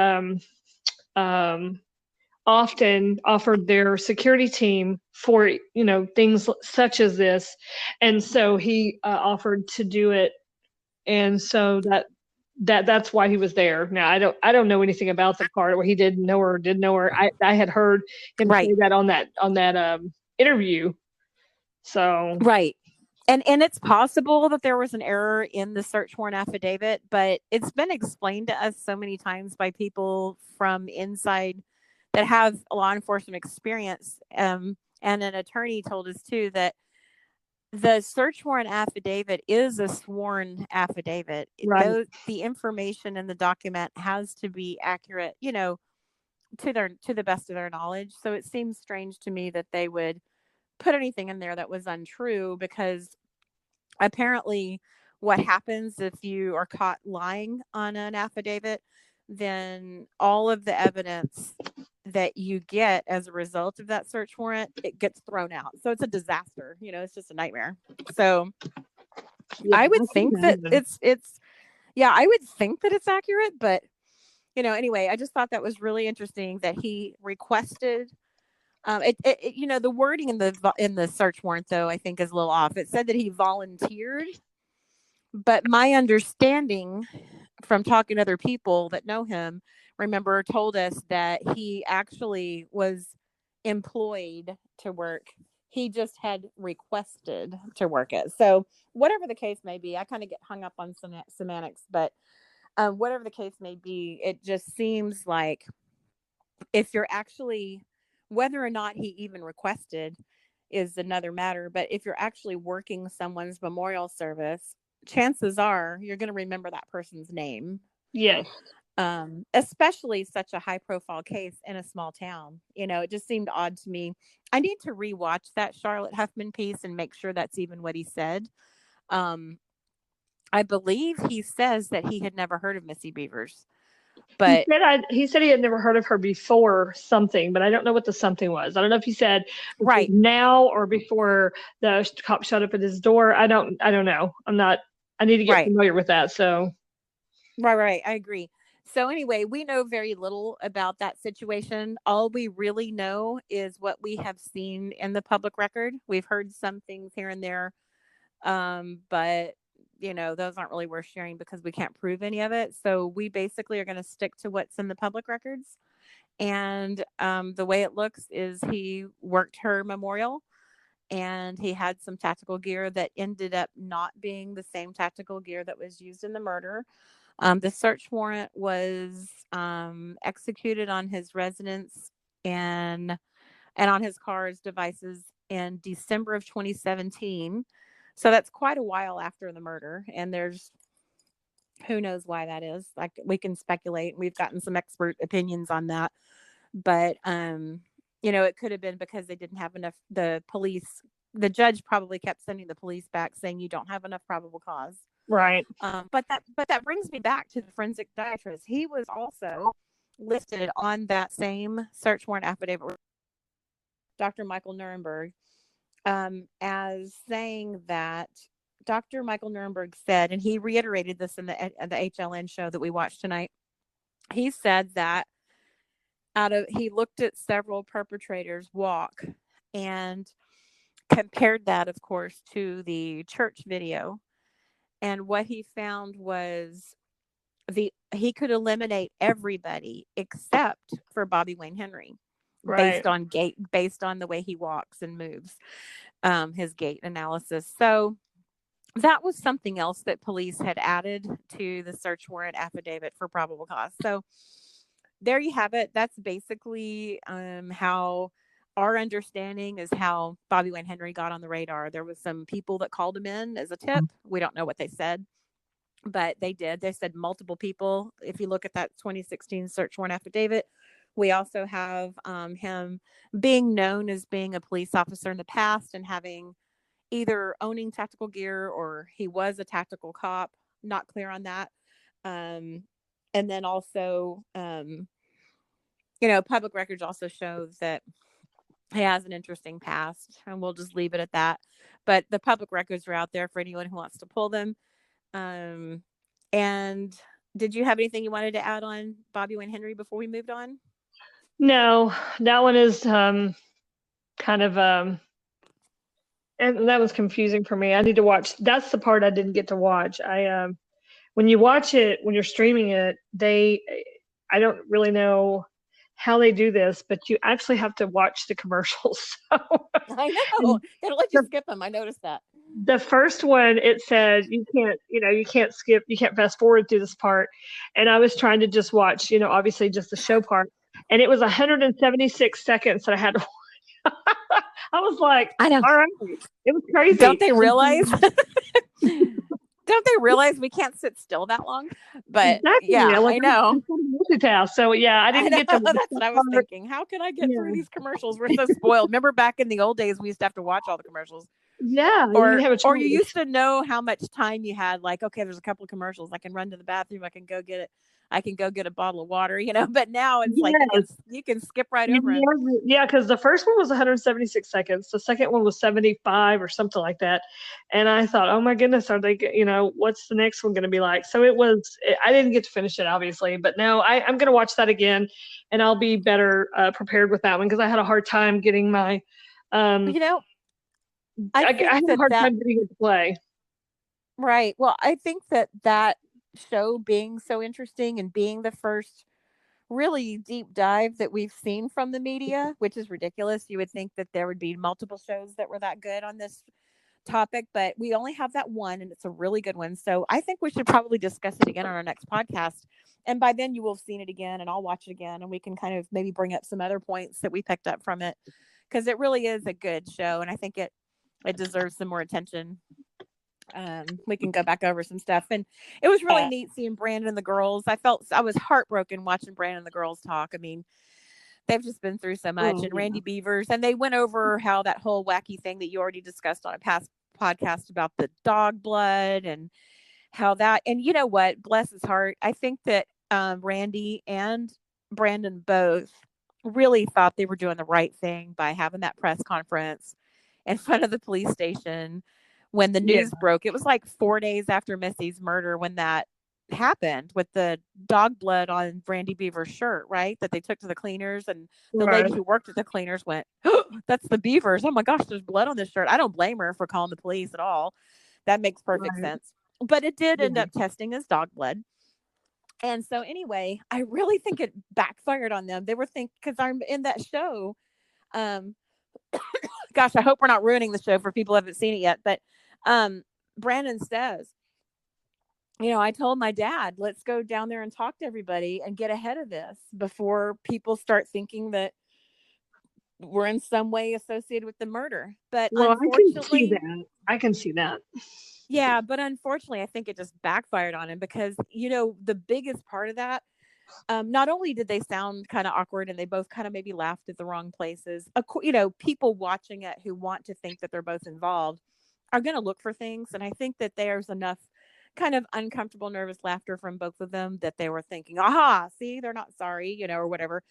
often offered their security team for, things such as this, and so he offered to do it, and so that's why he was there. Now I don't know anything about the part where he didn't know her or did know her. I had heard him say that on that interview. So right. And it's possible that there was an error in the search warrant affidavit, but it's been explained to us so many times by people from inside that have law enforcement experience. And an attorney told us too that the search warrant affidavit is a sworn affidavit. right. The information in the document has to be accurate, to the best of their knowledge. So it seems strange to me that they would put anything in there that was untrue, because apparently what happens if you are caught lying on an affidavit, then all of the evidence that you get as a result of that search warrant, it gets thrown out. So it's a disaster. It's just a nightmare. So yeah, I would think that I would think that it's accurate, but anyway, I just thought that was really interesting that he requested. The wording in the search warrant, though, I think is a little off. It said that he volunteered, but my understanding from talking to other people that know him, told us that he actually was employed to work. He just had requested to work it. So whatever the case may be, I kind of get hung up on some semantics, but whatever the case may be, it just seems like if you're actually, whether or not he even requested is another matter, but if you're actually working someone's memorial service, chances are you're going to remember that person's name. Yes. Especially such a high profile case in a small town. It just seemed odd to me. I need to rewatch that Charlotte Huffman piece and make sure that's even what he said. I believe he says that he had never heard of Missy Bevers. But he said he had never heard of her before something, but I don't know what the something was. I don't know if he said right now or before the cop showed up at his door. I don't know. I need to get familiar with that. So right. I agree. So anyway, we know very little about that situation. All we really know is what we have seen in the public record. We've heard some things here and there, but those aren't really worth sharing because we can't prove any of it. So we basically are going to stick to what's in the public records. And the way it looks is he worked her memorial and he had some tactical gear that ended up not being the same tactical gear that was used in the murder. The search warrant was executed on his residence and on his car's devices in December of 2017. So that's quite a while after the murder. And there's who knows why that is. Like, we can speculate. We've gotten some expert opinions on that. But, it could have been because they didn't have enough. The judge probably kept sending the police back saying you don't have enough probable cause. Right. But that brings me back to the forensic podiatrist. He was also listed on that same search warrant affidavit, Dr. Michael Nurenberg, as saying that Dr. Michael Nurenberg said, and he reiterated this in the HLN show that we watched tonight. He said that he looked at several perpetrators' walk and compared that, of course, to the church video. And what he found was he could eliminate everybody except for Bobby Wayne Henry, Right. based on the way he walks and moves, his gait analysis. So that was something else that police had added to the search warrant affidavit for probable cause. So there you have it. That's basically how our understanding is how Bobby Wayne Henry got on the radar. There was some people that called him in as a tip. We don't know what they said, but they did. They said multiple people. If you look at that 2016 search warrant affidavit, we also have him being known as being a police officer in the past and having either owning tactical gear or he was a tactical cop. Not clear on that. And then also, public records also show that he has an interesting past, and we'll just leave it at that. But the public records are out there for anyone who wants to pull them. And did you have anything you wanted to add on Bobby Wayne Henry before we moved on? No, that one is kind of and that was confusing for me. I need to watch. That's the part I didn't get to watch. When you watch it, when you're streaming it, I don't really know how they do this, but you actually have to watch the commercials. So, I know. They don't let you skip them. I noticed that. The first one, it said you can't skip, you can't fast forward through this part. And I was trying to just watch, obviously just the show part. And it was 176 seconds that I had to watch. I was like, I know. All right. It was crazy. Don't they realize? Don't they realize we can't sit still that long? But exactly. Yeah, I know. Multitask. So yeah, I didn't get to. That's what I was thinking. How can I get through these commercials? We're so spoiled. Remember back in the old days, we used to have to watch all the commercials. Yeah. Or you used to know how much time you had. Like, okay, there's a couple of commercials. I can run to the bathroom. I can go get it. I can go get a bottle of water, but now it's like you can skip right over it. Yeah, because the first one was 176 seconds. The second one was 75 or something like that. And I thought, oh my goodness, are they, what's the next one going to be like? So I didn't get to finish it, obviously. But no, I'm going to watch that again, and I'll be better prepared with that one because I had a hard time getting my, I had a hard time getting it to play. Right. Well, I think that show being so interesting and being the first really deep dive that we've seen from the media, which is ridiculous. You would think that there would be multiple shows that were that good on this topic, but we only have that one, and it's a really good one. So I think we should probably discuss it again on our next podcast. And by then you will have seen it again, and I'll watch it again, and we can kind of maybe bring up some other points that we picked up from it, because it really is a good show, and I think it deserves some more attention. We can go back over some stuff, and it was really neat seeing Brandon and the girls. I was heartbroken watching Brandon and the girls talk. I mean, they've just been through so much. And Randy Bevers, and they went over how that whole wacky thing that you already discussed on a past podcast about the dog blood and how that, and you know what, bless his heart, I think that Randy and Brandon both really thought they were doing the right thing by having that press conference in front of the police station when the news broke. It was like 4 days after Missy's murder when that happened, with the dog blood on Randy Beaver's shirt, right? That they took to the cleaners, and the lady who worked at the cleaners went, oh, that's the Beavers. Oh my gosh, there's blood on this shirt. I don't blame her for calling the police at all. That makes perfect sense. But it did end up testing as dog blood. And so anyway, I really think it backfired on them. They were because I'm in that show. Gosh, I hope we're not ruining the show for people who haven't seen it yet. But Brandon says, I told my dad, let's go down there and talk to everybody and get ahead of this before people start thinking that we're in some way associated with the murder. But unfortunately, I can see that. Yeah, but unfortunately, I think it just backfired on him because, the biggest part of that, not only did they sound kind of awkward and they both kind of maybe laughed at the wrong places, people watching it who want to think that they're both involved are going to look for things. And I think that there's enough kind of uncomfortable, nervous laughter from both of them that they were thinking, aha, see, they're not sorry, or whatever.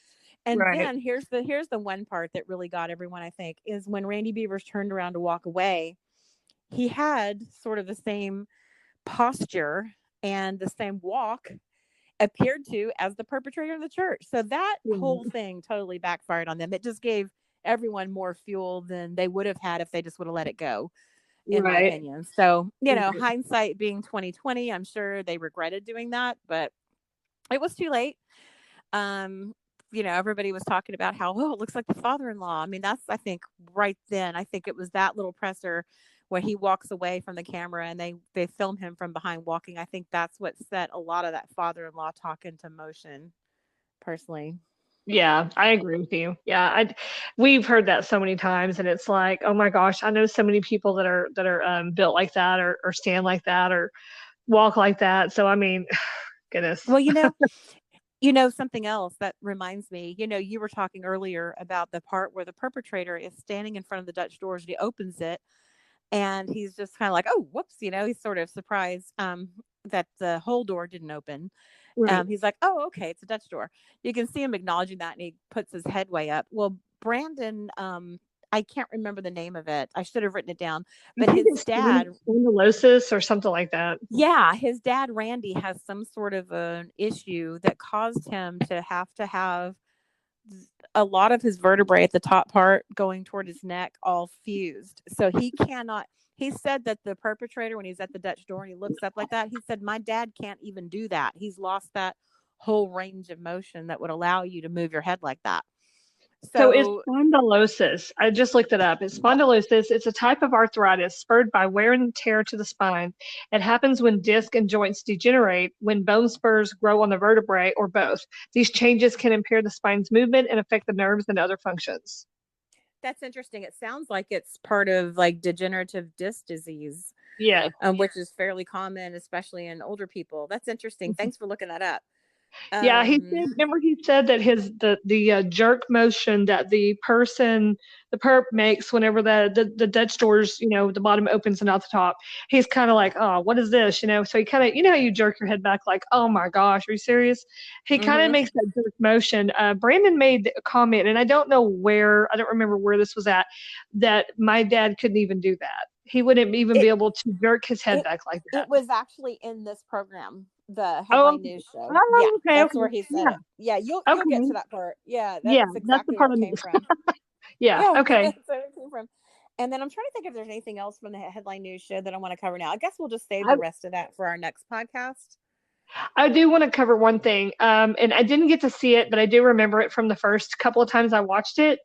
And then here's the one part that really got everyone, I think, is when Randy Bevers turned around to walk away, he had sort of the same posture and the same walk appeared to as the perpetrator in the church. So that whole thing totally backfired on them. It just gave everyone more fuel than they would have had if they just would have let it go, in my opinion. So, hindsight being 2020, I'm sure they regretted doing that, but it was too late. Everybody was talking about how, it looks like the father-in-law. I mean, that's, I think right then, I think it was that little presser where he walks away from the camera and they film him from behind walking. I think that's what set a lot of that father-in-law talk into motion, personally. Yeah, I agree with you. Yeah, we've heard that so many times, and it's like, oh my gosh, I know so many people that are built like that, or stand like that, or walk like that. So I mean, goodness. Well, something else that reminds me, you were talking earlier about the part where the perpetrator is standing in front of the Dutch doors and he opens it and he's just kind of like, oh, whoops, he's sort of surprised that the whole door didn't open. Right. He's like, oh, okay, it's a Dutch door. You can see him acknowledging that, and he puts his head way up. Well, Brandon, I can't remember the name of it. I should have written it down. But his dad, spondylosis or something like that. Yeah, his dad, Randy, has some sort of an issue that caused him to have a lot of his vertebrae at the top part going toward his neck all fused. So he cannot. He said that the perpetrator, when he's at the Dutch door and he looks up like that, he said, my dad can't even do that. He's lost that whole range of motion that would allow you to move your head like that. So it's spondylosis. I just looked it up. It's spondylosis. It's a type of arthritis spurred by wear and tear to the spine. It happens when disc and joints degenerate, when bone spurs grow on the vertebrae, or both. These changes can impair the spine's movement and affect the nerves and other functions. That's interesting. It sounds like it's part of like degenerative disc disease. Yeah. Which is fairly common, especially in older people. That's interesting. Thanks for looking that up. Yeah, he said that the jerk motion that the perp makes whenever the Dutch doors, the bottom opens and not the top, he's kind of like, oh, what is this? So he kind of, how you jerk your head back like, oh my gosh, are you serious? He kind of makes that jerk motion. Brandon made a comment, and I don't remember where this was at, that my dad couldn't even do that. He wouldn't even be able to jerk his head back like that. It was actually in this program, the Headline News Show. That's where he said it. Yeah, you'll get to that part. Yeah, that's exactly where it came from. Okay. That's where it came from. And then I'm trying to think if there's anything else from the Headline News Show that I want to cover now. I guess we'll just save the rest of that for our next podcast. I do want to cover one thing, and I didn't get to see it, but I do remember it from the first couple of times I watched it,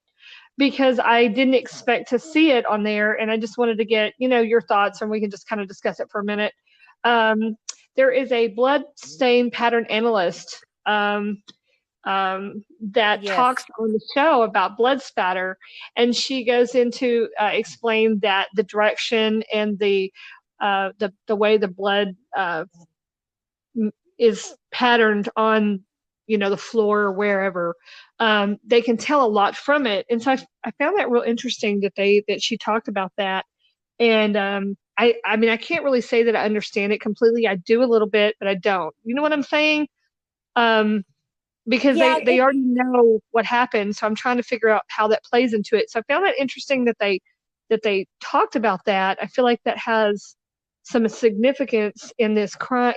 because I didn't expect to see it on there, and I just wanted to get, your thoughts, and we can just kind of discuss it for a minute. There is a blood stain pattern analyst that talks on the show about blood spatter, and she goes into explain that the direction and the way the blood is patterned on the floor or wherever, they can tell a lot from it. And so I found that real interesting that she talked about that. And I mean, I can't really say that I understand it completely. I do a little bit, but I don't. You know what I'm saying? Because they already know what happened. So I'm trying to figure out how that plays into it. So I found that interesting that they talked about that. I feel like that has some significance in this crime,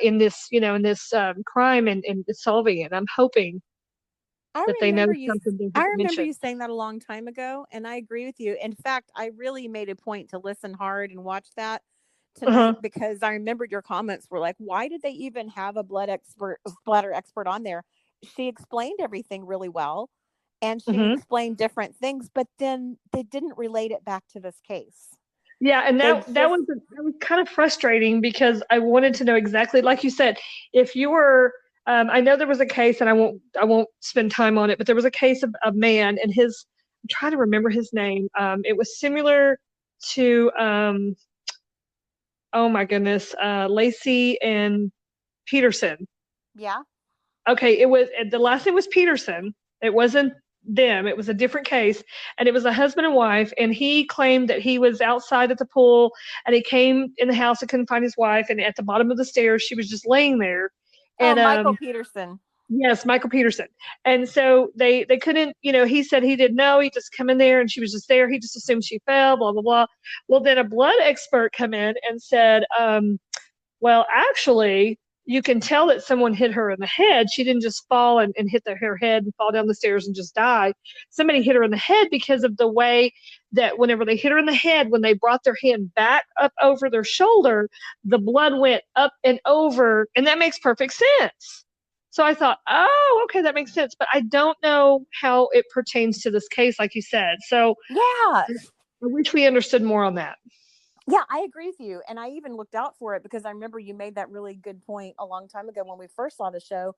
crime and solving it. I'm hoping that they know something. I remember you saying that a long time ago, and I agree with you. In fact, I really made a point to listen hard and watch that tonight because I remembered your comments were like, why did they even have a splatter expert on there? She explained everything really well. and she explained different things, but then they didn't relate it back to this case. Yeah, and that was kind of frustrating because I wanted to know exactly, like you said, if you were. I know there was a case, and I won't spend time on it, but there was a case of a man and his. I'm trying to remember his name. It was similar to oh my goodness, Lacey and Peterson. Yeah. Okay, it was the last name was Peterson. It wasn't them. It was a different case, and it was a husband and wife. And he claimed that he was outside at the pool, and he came in the house and couldn't find his wife. And at the bottom of the stairs, she was just laying there. Oh, And Michael Peterson. yes, Michael Peterson. And so they couldn't. He said he didn't know. He just come in there, and she was just there. He just assumed she fell. Blah blah blah. Well, then a blood expert come in and said, well, actually, you can tell that someone hit her in the head. She didn't just fall and hit her head and fall down the stairs and just die. Somebody hit her in the head because of the way that whenever they hit her in the head, when they brought their hand back up over their shoulder, the blood went up and over, and that makes perfect sense. So I thought, oh, okay, that makes sense. But I don't know how it pertains to this case, like you said. So yeah, I wish we understood more on that. Yeah, I agree with you. And I even looked out for it because I remember you made that really good point a long time ago when we first saw the show.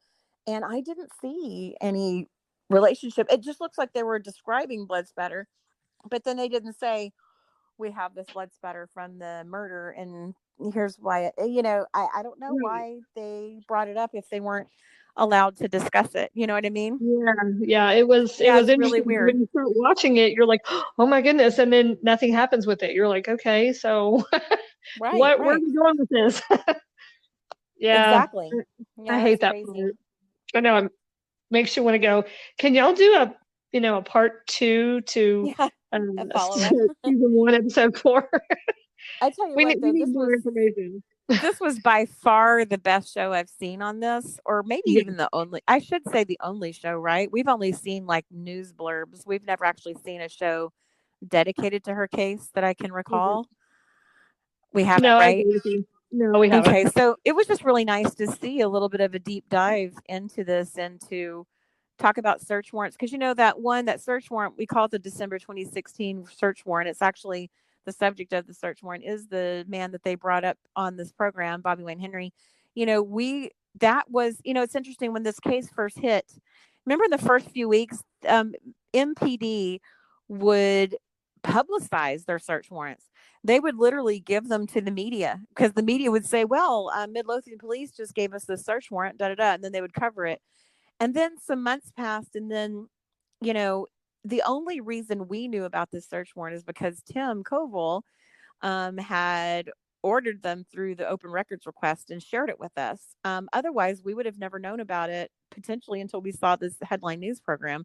And I didn't see any relationship. It just looks like they were describing blood spatter, but then they didn't say, we have this blood spatter from the murder. And here's why, I don't know why they brought it up if they weren't allowed to discuss it. You know what I mean? Yeah. It was interesting. Really weird. When you start watching it, you're like, oh my goodness, and then nothing happens with it. You're like, okay, so where are we going with this? Yeah, exactly. I hate that part. I know it makes you want to go. Can y'all do a part 2 to season 1, episode 4? I tell you we what, need more information. This was by far the best show I've seen on this, or maybe even the only show, right? We've only seen like news blurbs. We've never actually seen a show dedicated to her case that I can recall. We haven't, no, right? I agree with you. No, we haven't. Okay, so it was just really nice to see a little bit of a deep dive into this and to talk about search warrants. Because that search warrant, we call it the December 2016 search warrant. It's actually the subject of the search warrant is the man that they brought up on this program, Bobby Wayne Henry. It's interesting when this case first hit. Remember in the first few weeks, MPD would publicize their search warrants. They would literally give them to the media because the media would say, well, Midlothian police just gave us this search warrant, and then they would cover it. And then some months passed, and then, the only reason we knew about this search warrant is because Tim Koval had ordered them through the open records request and shared it with us. Otherwise, we would have never known about it potentially until we saw this headline news program.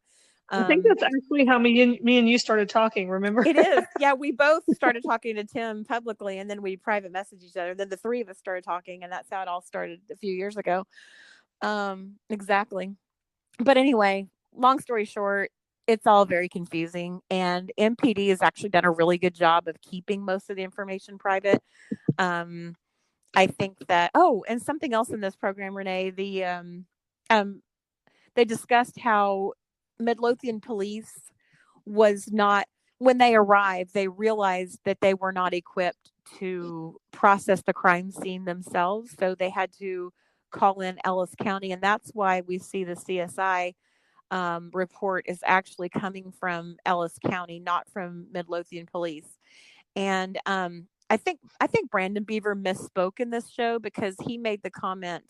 I think that's actually how me and you started talking, remember? It is. Yeah, we both started talking to Tim publicly, and then we private messaged each other. Then the three of us started talking, and that's how it all started a few years ago. Exactly. But anyway, long story short, it's all very confusing, and MPD has actually done a really good job of keeping most of the information private. I think that, and something else in this program, Renee, they discussed how Midlothian police was not, when they arrived, they realized that they were not equipped to process the crime scene themselves. So they had to call in Ellis County. And that's why we see the CSI report is actually coming from Ellis County, not from Midlothian police. And I think Brandon Beaver misspoke in this show because he made the comment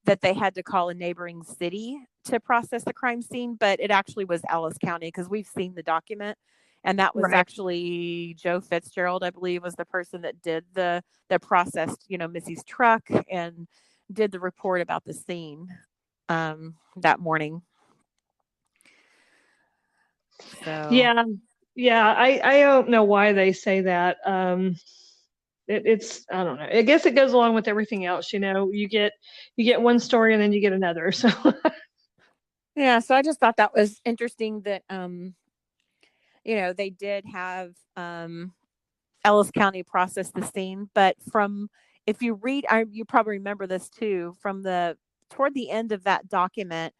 that they had to call a neighboring city to process the crime scene, but it actually was Ellis County because we've seen the document, and that was actually Joe Fitzgerald, I believe, was the person that did that processed, Missy's truck and did the report about the scene that morning. So yeah, I don't know why they say that. It's I don't know. I guess it goes along with everything else. You get one story and then you get another. So yeah, so I just thought that was interesting that they did have Ellis County process the scene, but if you read, you probably remember this too, from toward the end of that document,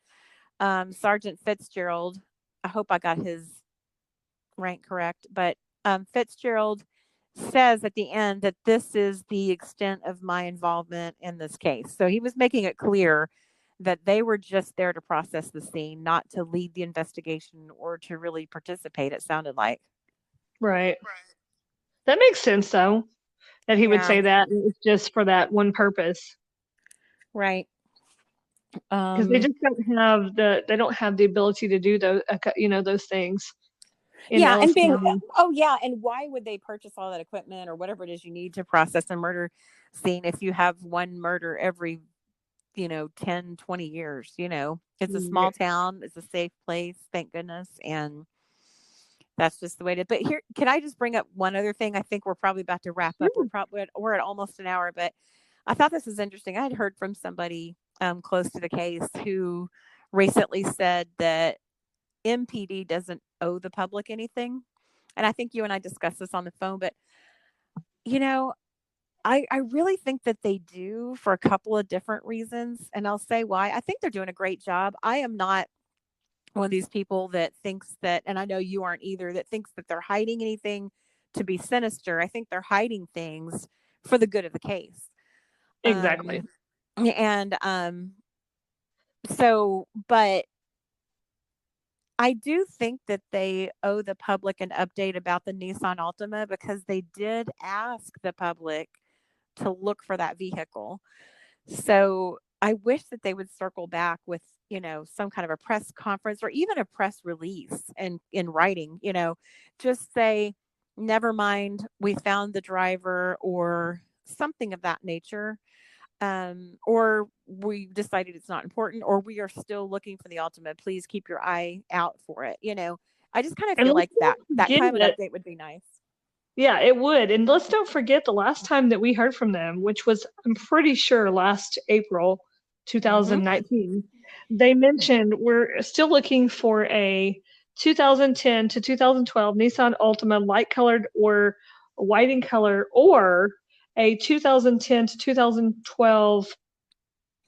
Sergeant Fitzgerald I hope I got his rank correct, but Fitzgerald says at the end that this is the extent of my involvement in this case. So he was making it clear that they were just there to process the scene, not to lead the investigation or to really participate, it sounded like. Right. That makes sense, though, that he would say that. It's just for that one purpose. Right. Because they just don't have the ability to do those, those things. And and why would they purchase all that equipment or whatever it is you need to process a murder scene if you have one murder every 10, 20 years? It's a small town, it's a safe place, thank goodness, and that's just the way to. But here, can I just bring up one other thing? I think we're probably about to wrap up. We're at almost an hour, but I thought this was interesting. I had heard from somebody close to the case who recently said that MPD doesn't owe the public anything. And I think you and I discussed this on the phone, but I really think that they do for a couple of different reasons. And I'll say why. I think they're doing a great job. I am not one of these people that thinks that, and I know you aren't either, that thinks that they're hiding anything to be sinister. I think they're hiding things for the good of the case. Exactly. But I do think that they owe the public an update about the Nissan Altima because they did ask the public to look for that vehicle. So I wish that they would circle back with, some kind of a press conference or even a press release and in writing, just say, never mind, we found the driver or something of that nature. Or we decided it's not important, or we are still looking for the Altima. Please keep your eye out for it. I just kind of feel like that kind of an update would be nice. Yeah, it would. And let's don't forget the last time that we heard from them, which was, I'm pretty sure, last April 2019. They mentioned we're still looking for a 2010 to 2012 Nissan Altima light colored or white in color, or a 2010 to 2012,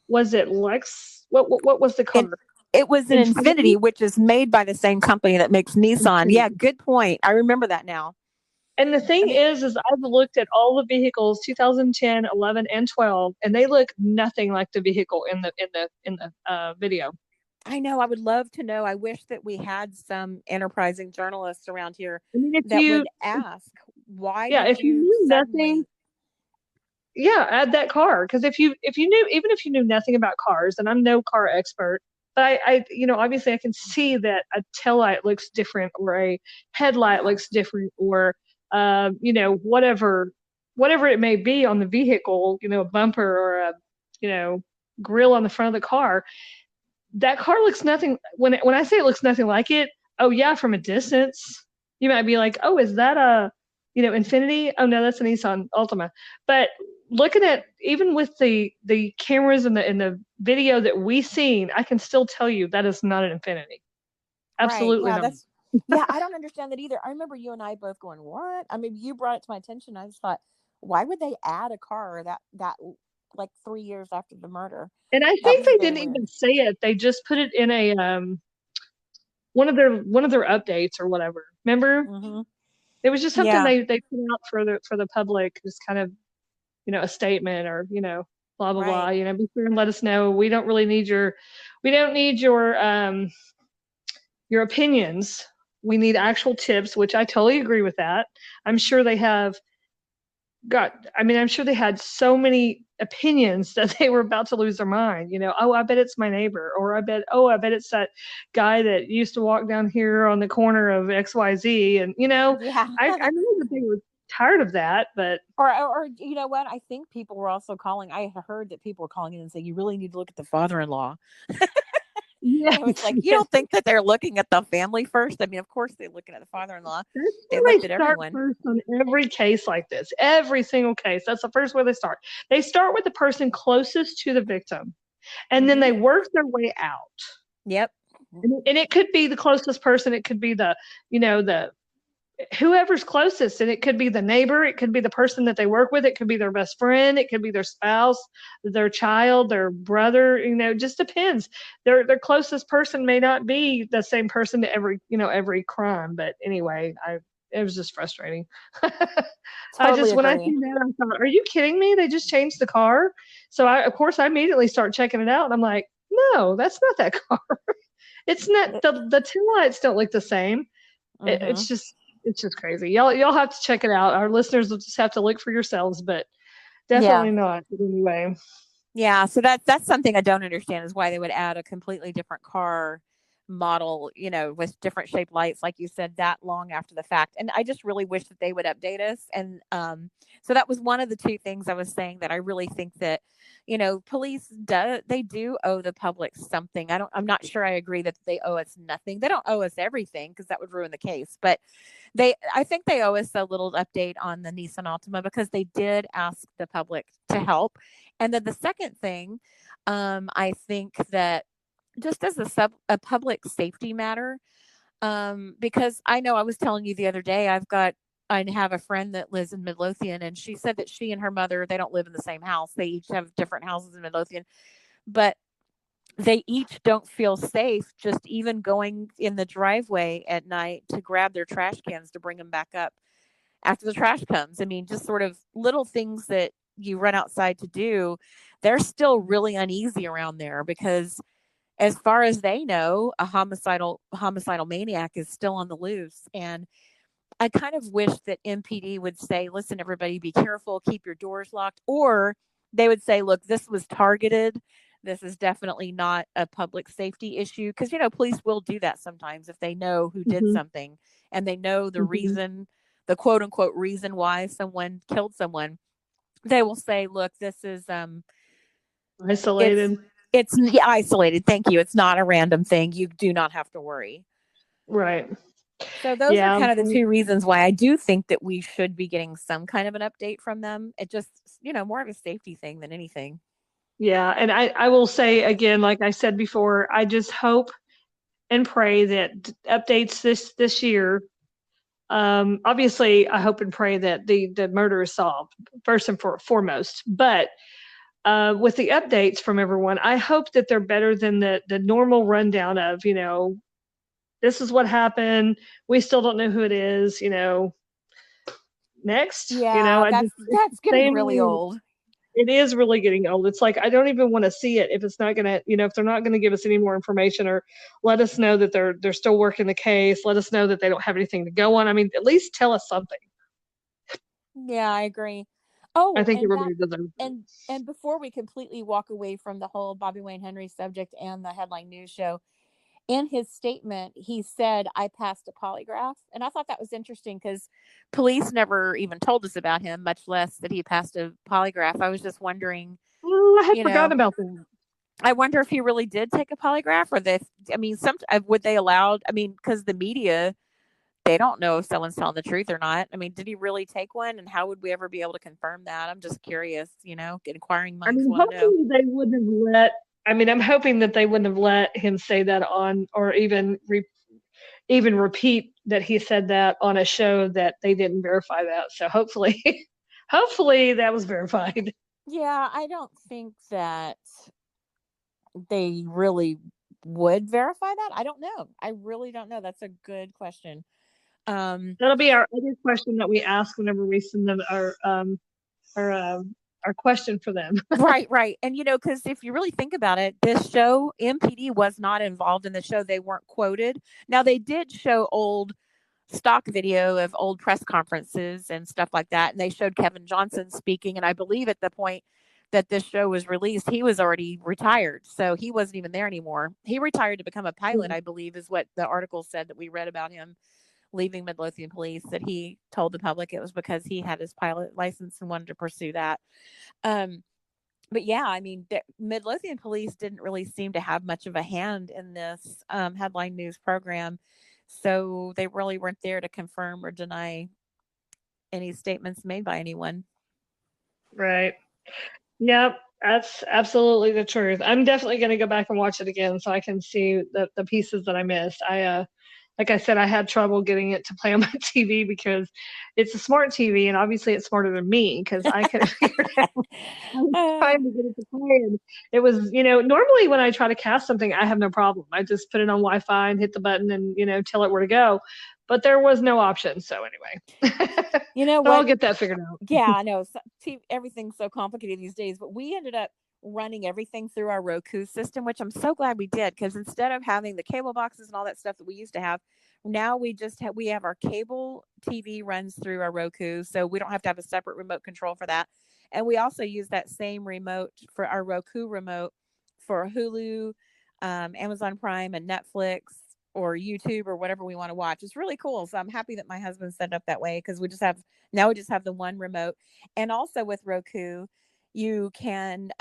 was it Lex? What was the car? It was an Infinity, which is made by the same company that makes Nissan. Yeah, good point. I remember that now. And the thing is I've looked at all the vehicles 2010, 11, and 12, and they look nothing like the vehicle in the video. I know. I would love to know. I wish that we had some enterprising journalists around here that would ask why. Yeah, if you knew nothing. Yeah, add that car, because if you knew, even if you knew nothing about cars, and I'm no car expert, but I obviously I can see that a taillight looks different, or a headlight looks different, or whatever it may be on the vehicle, a bumper or a grill on the front of the car. That car looks nothing. When I say it looks nothing like it, oh yeah, from a distance you might be like, oh, is that a Infinity? Oh no, that's a Nissan Altima. But looking at, even with the cameras and the video that we seen, I can still tell you that is not an Infinity. Absolutely not. Yeah, I don't understand that either. I remember you and I both going, what? I mean, you brought it to my attention. I just thought, why would they add a car that like 3 years after the murder? And I think they didn't even say it. They just put it in a one of their updates or whatever. Remember? Mm-hmm. It was just something they put out for the public, just kind of a statement, or blah blah blah. Be sure and let us know. We don't need your opinions. We need actual tips, which I totally agree with that. I'm sure they have I'm sure they had so many opinions that they were about to lose their mind. Oh, I bet it's my neighbor, or I bet it's that guy that used to walk down here on the corner of XYZ. And, I know that they were tired of that, but. Or you know what? I think people were also calling. I heard that people were calling in and saying, you really need to look at the father-in-law. Yeah, it's like, you don't think that they're looking at the family first? I mean, of course they're looking at the father-in-law. They look at everyone first on every case like this. Every single case. That's the first where they start. They start with the person closest to the victim, and then they work their way out. Yep. And it could be the closest person. It could be the whoever's closest, and it could be the neighbor, it could be the person that they work with, it could be their best friend, it could be their spouse, their child, their brother, just depends. Their closest person may not be the same person to every crime. But anyway, it was just frustrating. Totally When I agree. seen that, I thought, are you kidding me? They just changed the car. So of course I immediately start checking it out, and I'm like, no, that's not that car. It's not, the tail lights don't look the same. Mm-hmm. It's just crazy. Y'all have to check it out. Our listeners will just have to look for yourselves, but Yeah. definitely not. But anyway. Yeah, so that's something I don't understand, is why they would add a completely different car model, with different shaped lights, like you said, that long after the fact. And I just really wish that they would update us. And so that was one of the two things I was saying, that I really think that, police do owe the public something. I'm not sure I agree that they owe us nothing. They don't owe us everything, because that would ruin the case. But I think they owe us a little update on the Nissan Altima, because they did ask the public to help. And then the second thing, I think that just as a public safety matter, because I know I was telling you the other day, I have a friend that lives in Midlothian, and she said that she and her mother, they don't live in the same house. They each have different houses in Midlothian, but they each don't feel safe just even going in the driveway at night to grab their trash cans to bring them back up after the trash comes. I mean, just sort of little things that you run outside to do. They're still really uneasy around there, because as far as they know, a homicidal maniac is still on the loose. And I kind of wish that MPD would say, listen, everybody, be careful, keep your doors locked. Or they would say, look, this was targeted. This is definitely not a public safety issue. Because, police will do that sometimes if they know who did Mm-hmm. something, and they know the Mm-hmm. reason, the quote unquote reason why someone killed someone. They will say, look, this is, it's, Isolated. yeah, isolated. Thank you. It's not a random thing. You do not have to worry. Right. So those are Yeah. kind of the two reasons why I do think that we should be getting some kind of an update from them. It just, more of a safety thing than anything. Yeah. And I will say again, like I said before, I just hope and pray that updates this year. Obviously, I hope and pray that the murder is solved first and foremost. But with the updates from everyone, I hope that they're better than the normal rundown of, this is what happened. We still don't know who it is. Next. Yeah, I just, it's that's the getting really same. old. It is really getting old. It's like I don't even want to see it if it's not gonna, if they're not gonna give us any more information, or let us know that they're still working the case. Let us know that they don't have anything to go on. I mean, at least tell us something. Yeah, I agree. I Oh, think and everybody deserves it. and before we completely walk away from the whole Bobby Wayne Henry subject and the headline news show, in his statement, he said, I passed a polygraph. And I thought that was interesting, because police never even told us about him, much less that he passed a polygraph. I was just wondering, I had you forgotten know, about that. I wonder if he really did take a polygraph, or that, I mean, would they allow, I mean, because the media, they don't know if someone's telling the truth or not. I mean, did he really take one? And how would we ever be able to confirm that? I'm just curious, inquiring I minds mean, want to know. hopefully they wouldn't have let. I mean, I'm hoping that they wouldn't have let him say that on, or even repeat that he said that on a show that they didn't verify that. So hopefully, hopefully that was verified. Yeah, I don't think that they really would verify that. I don't know. I really don't know. That's a good question. Um, That'll be our other question that we ask whenever we send them our our question for them. right, right. And, because if you really think about it, this show, MPD was not involved in the show. They weren't quoted. Now, they did show old stock video of old press conferences and stuff like that. And they showed Kevin Johnson speaking. And I believe at the point that this show was released, he was already retired. So he wasn't even there anymore. He retired to become a pilot, I believe, is what the article said that we read about him leaving Midlothian Police, that he told the public it was because he had his pilot license and wanted to pursue that. Um, but yeah, I mean, Midlothian Police didn't really seem to have much of a hand in this headline news program. So they really weren't there to confirm or deny any statements made by anyone. Right. Yep. That's absolutely the truth. I'm definitely going to go back and watch it again so I can see the pieces that I missed. like I said, I had trouble getting it to play on my TV because it's a smart TV, and obviously it's smarter than me because I couldn't figure it out. I was trying to get it to play, and it was, normally when I try to cast something, I have no problem. I just put it on Wi-Fi and hit the button and, tell it where to go. But there was no option. So anyway, You know so what? I'll get that figured out. Yeah, I know. Everything's so complicated these days, but we ended up running everything through our Roku system, which I'm so glad we did, because instead of having the cable boxes and all that stuff that we used to have, now we have our cable TV runs through our Roku, so we don't have to have a separate remote control for that. And we also use that same remote for our Roku remote for Hulu, Amazon Prime, and Netflix, or YouTube, or whatever we want to watch. It's really cool. So I'm happy that my husband set it up that way, because we just have the one remote. And also with Roku, you can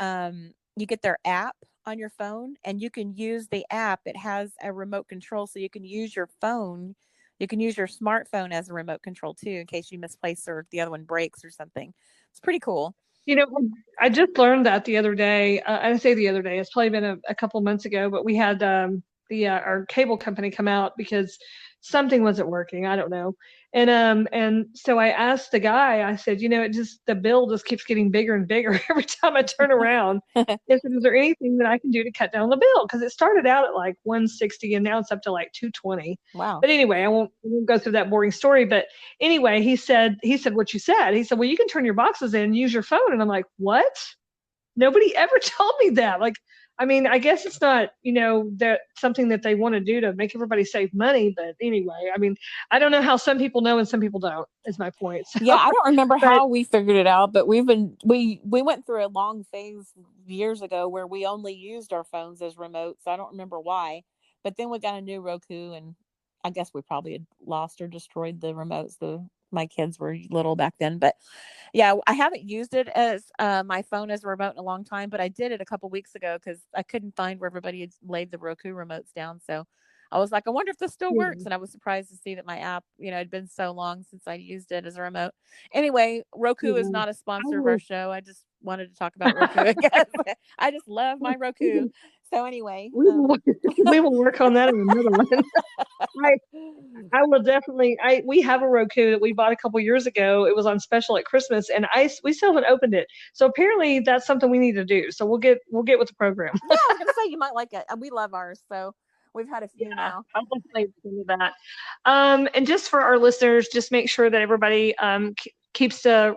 you get their app on your phone, and you can use the app. It has a remote control, so you can use your phone. You can use your smartphone as a remote control too, in case you misplace or the other one breaks or something. It's pretty cool. I just learned that the other day. I say the other day, it's probably been a couple months ago, but we had our cable company come out because something wasn't working. I don't know. And so I asked the guy, I said, the bill just keeps getting bigger and bigger every time I turn around. I said, is there anything that I can do to cut down the bill? Because it started out at like $160 and now it's up to like $220. Wow. But anyway, I won't go through that boring story. But anyway, he said what you said. He said, well, you can turn your boxes in and use your phone. And I'm like, what? Nobody ever told me that. Like, I mean, I guess it's not, that something that they want to do to make everybody save money. But anyway, I mean, I don't know how some people know and some people don't, is my point. So, yeah, I don't remember how we figured it out, but we went through a long phase years ago where we only used our phones as remotes. I don't remember why. But then we got a new Roku, and I guess we probably had lost or destroyed the remotes. My kids were little back then, but yeah, I haven't used it as my phone as a remote in a long time, but I did it a couple weeks ago because I couldn't find where everybody had laid the Roku remotes down. So I was like, I wonder if this still works. And I was surprised to see that my app, it'd been so long since I used it as a remote. Anyway, Roku is not a sponsor of our show. I just wanted to talk about Roku, I guess. I just love my Roku. So anyway, we will work on that in another one. I will definitely. We have a Roku that we bought a couple years ago. It was on special at Christmas, and we still haven't opened it. So apparently that's something we need to do. So we'll get with the program. Yeah, I was gonna say you might like it. We love ours, so we've had a few now. I'll definitely do that. And just for our listeners, just make sure that everybody keeps it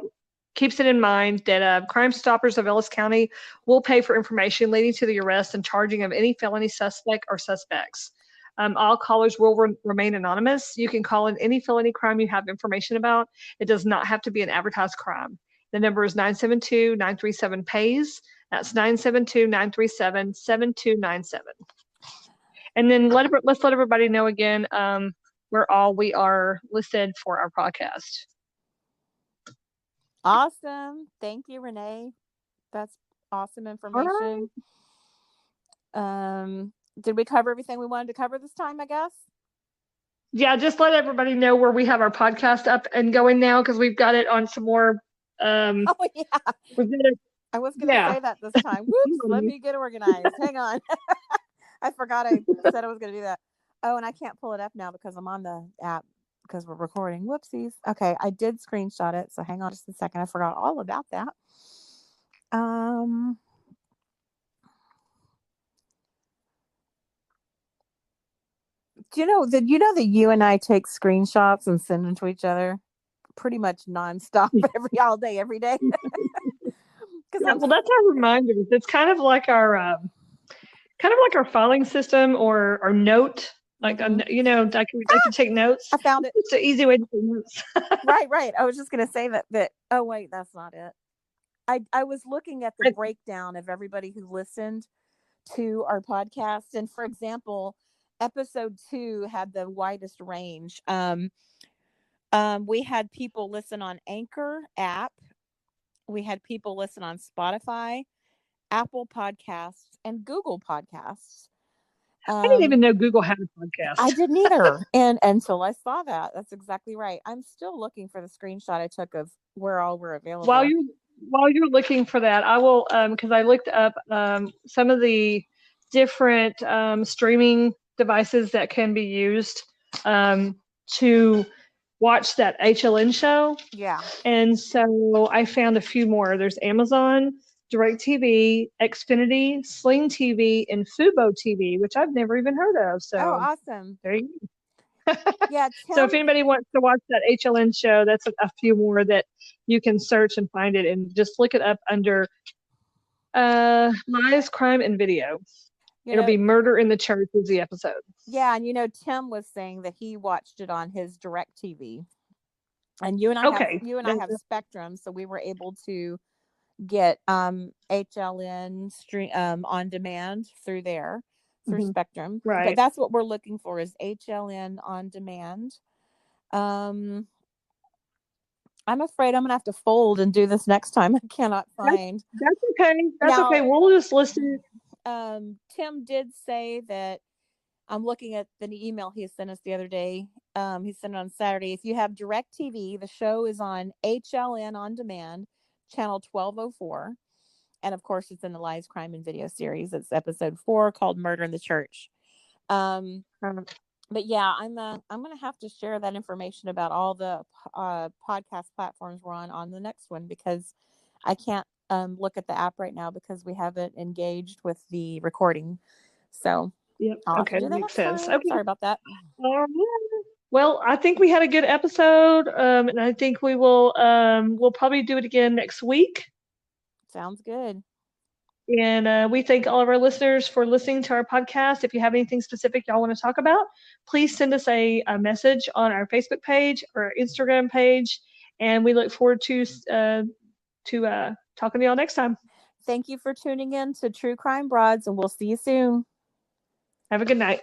in mind that Crime Stoppers of Ellis County will pay for information leading to the arrest and charging of any felony suspect or suspects. All callers will remain anonymous. You can call in any felony crime you have information about. It does not have to be an advertised crime. The number is 972-937-PAYS. That's 972-937-7297. And then let's let everybody know again where all we are listed for our podcast. Awesome. Thank you, Renee. That's awesome information. Right. Did we cover everything we wanted to cover this time, I guess? Yeah, just let everybody know where we have our podcast up and going now, because we've got it on some more. Oh, yeah. I was going to say that this time. Whoops, let me get organized. Hang on. I forgot I said I was going to do that. Oh, and I can't pull it up now because I'm on the app because we're recording. Whoopsies. Okay, I did screenshot it, so hang on just a second. I forgot all about that. Do you know that you and I take screenshots and send them to each other pretty much nonstop all day, every day? Well, that's our reminders. It's kind of like our filing system or our note. Like, I can take notes. I found it. It's an easy way to take notes. Right. I was just going to say that. Oh, wait, that's not it. I was looking at the breakdown of everybody who listened to our podcast. And for example, episode 2 had the widest range. We had people listen on Anchor app. We had people listen on Spotify, Apple Podcasts, and Google Podcasts. I didn't even know Google had a podcast. I didn't either. And until I saw that. That's exactly right. I'm still looking for the screenshot I took of where all were available. While you're looking for that, I will, because I looked up some of the different streaming devices that can be used to watch that HLN show. Yeah. And so I found a few more. There's Amazon, DirecTV, Xfinity, Sling TV, and Fubo TV, which I've never even heard of. So awesome. there you go. Yeah. So if anybody wants to watch that HLN show, that's a few more that you can search and find it, and just look it up under lies, crime, and video. It'll be Murder in the Church is the episode. Yeah, and Tim was saying that he watched it on his DirecTV, and you and I have Spectrum, so we were able to get HLN stream on demand through Spectrum. Right. But that's what we're looking for, is HLN on demand. I'm afraid I'm gonna have to fold and do this next time. I cannot find. That's okay. That's okay. We'll just listen. Tim did say that, I'm looking at the email he sent us the other day. He sent it on Saturday. If you have DirecTV, the show is on HLN on demand, channel 1204. And of course, it's in the Lies, Crime, and Video series. It's episode 4 called Murder in the Church. But yeah, I'm going to have to share that information about all the podcast platforms we're on the next one, because I can't look at the app right now because we haven't engaged with the recording. So yep. Okay, that makes sense. Okay. Sorry about that. Well, I think we had a good episode, and I think we will we'll probably do it again next week. Sounds good. And we thank all of our listeners for listening to our podcast. If you have anything specific y'all want to talk about, please send us a message on our Facebook page or Instagram page, and we look forward to talking to y'all next time. Thank you for tuning in to True Crime Broads, and we'll see you soon. Have a good night.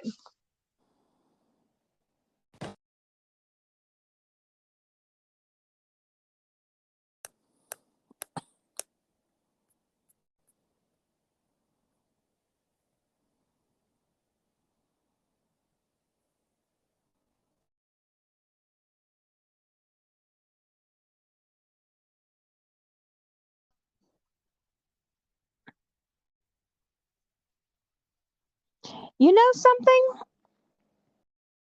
You know something?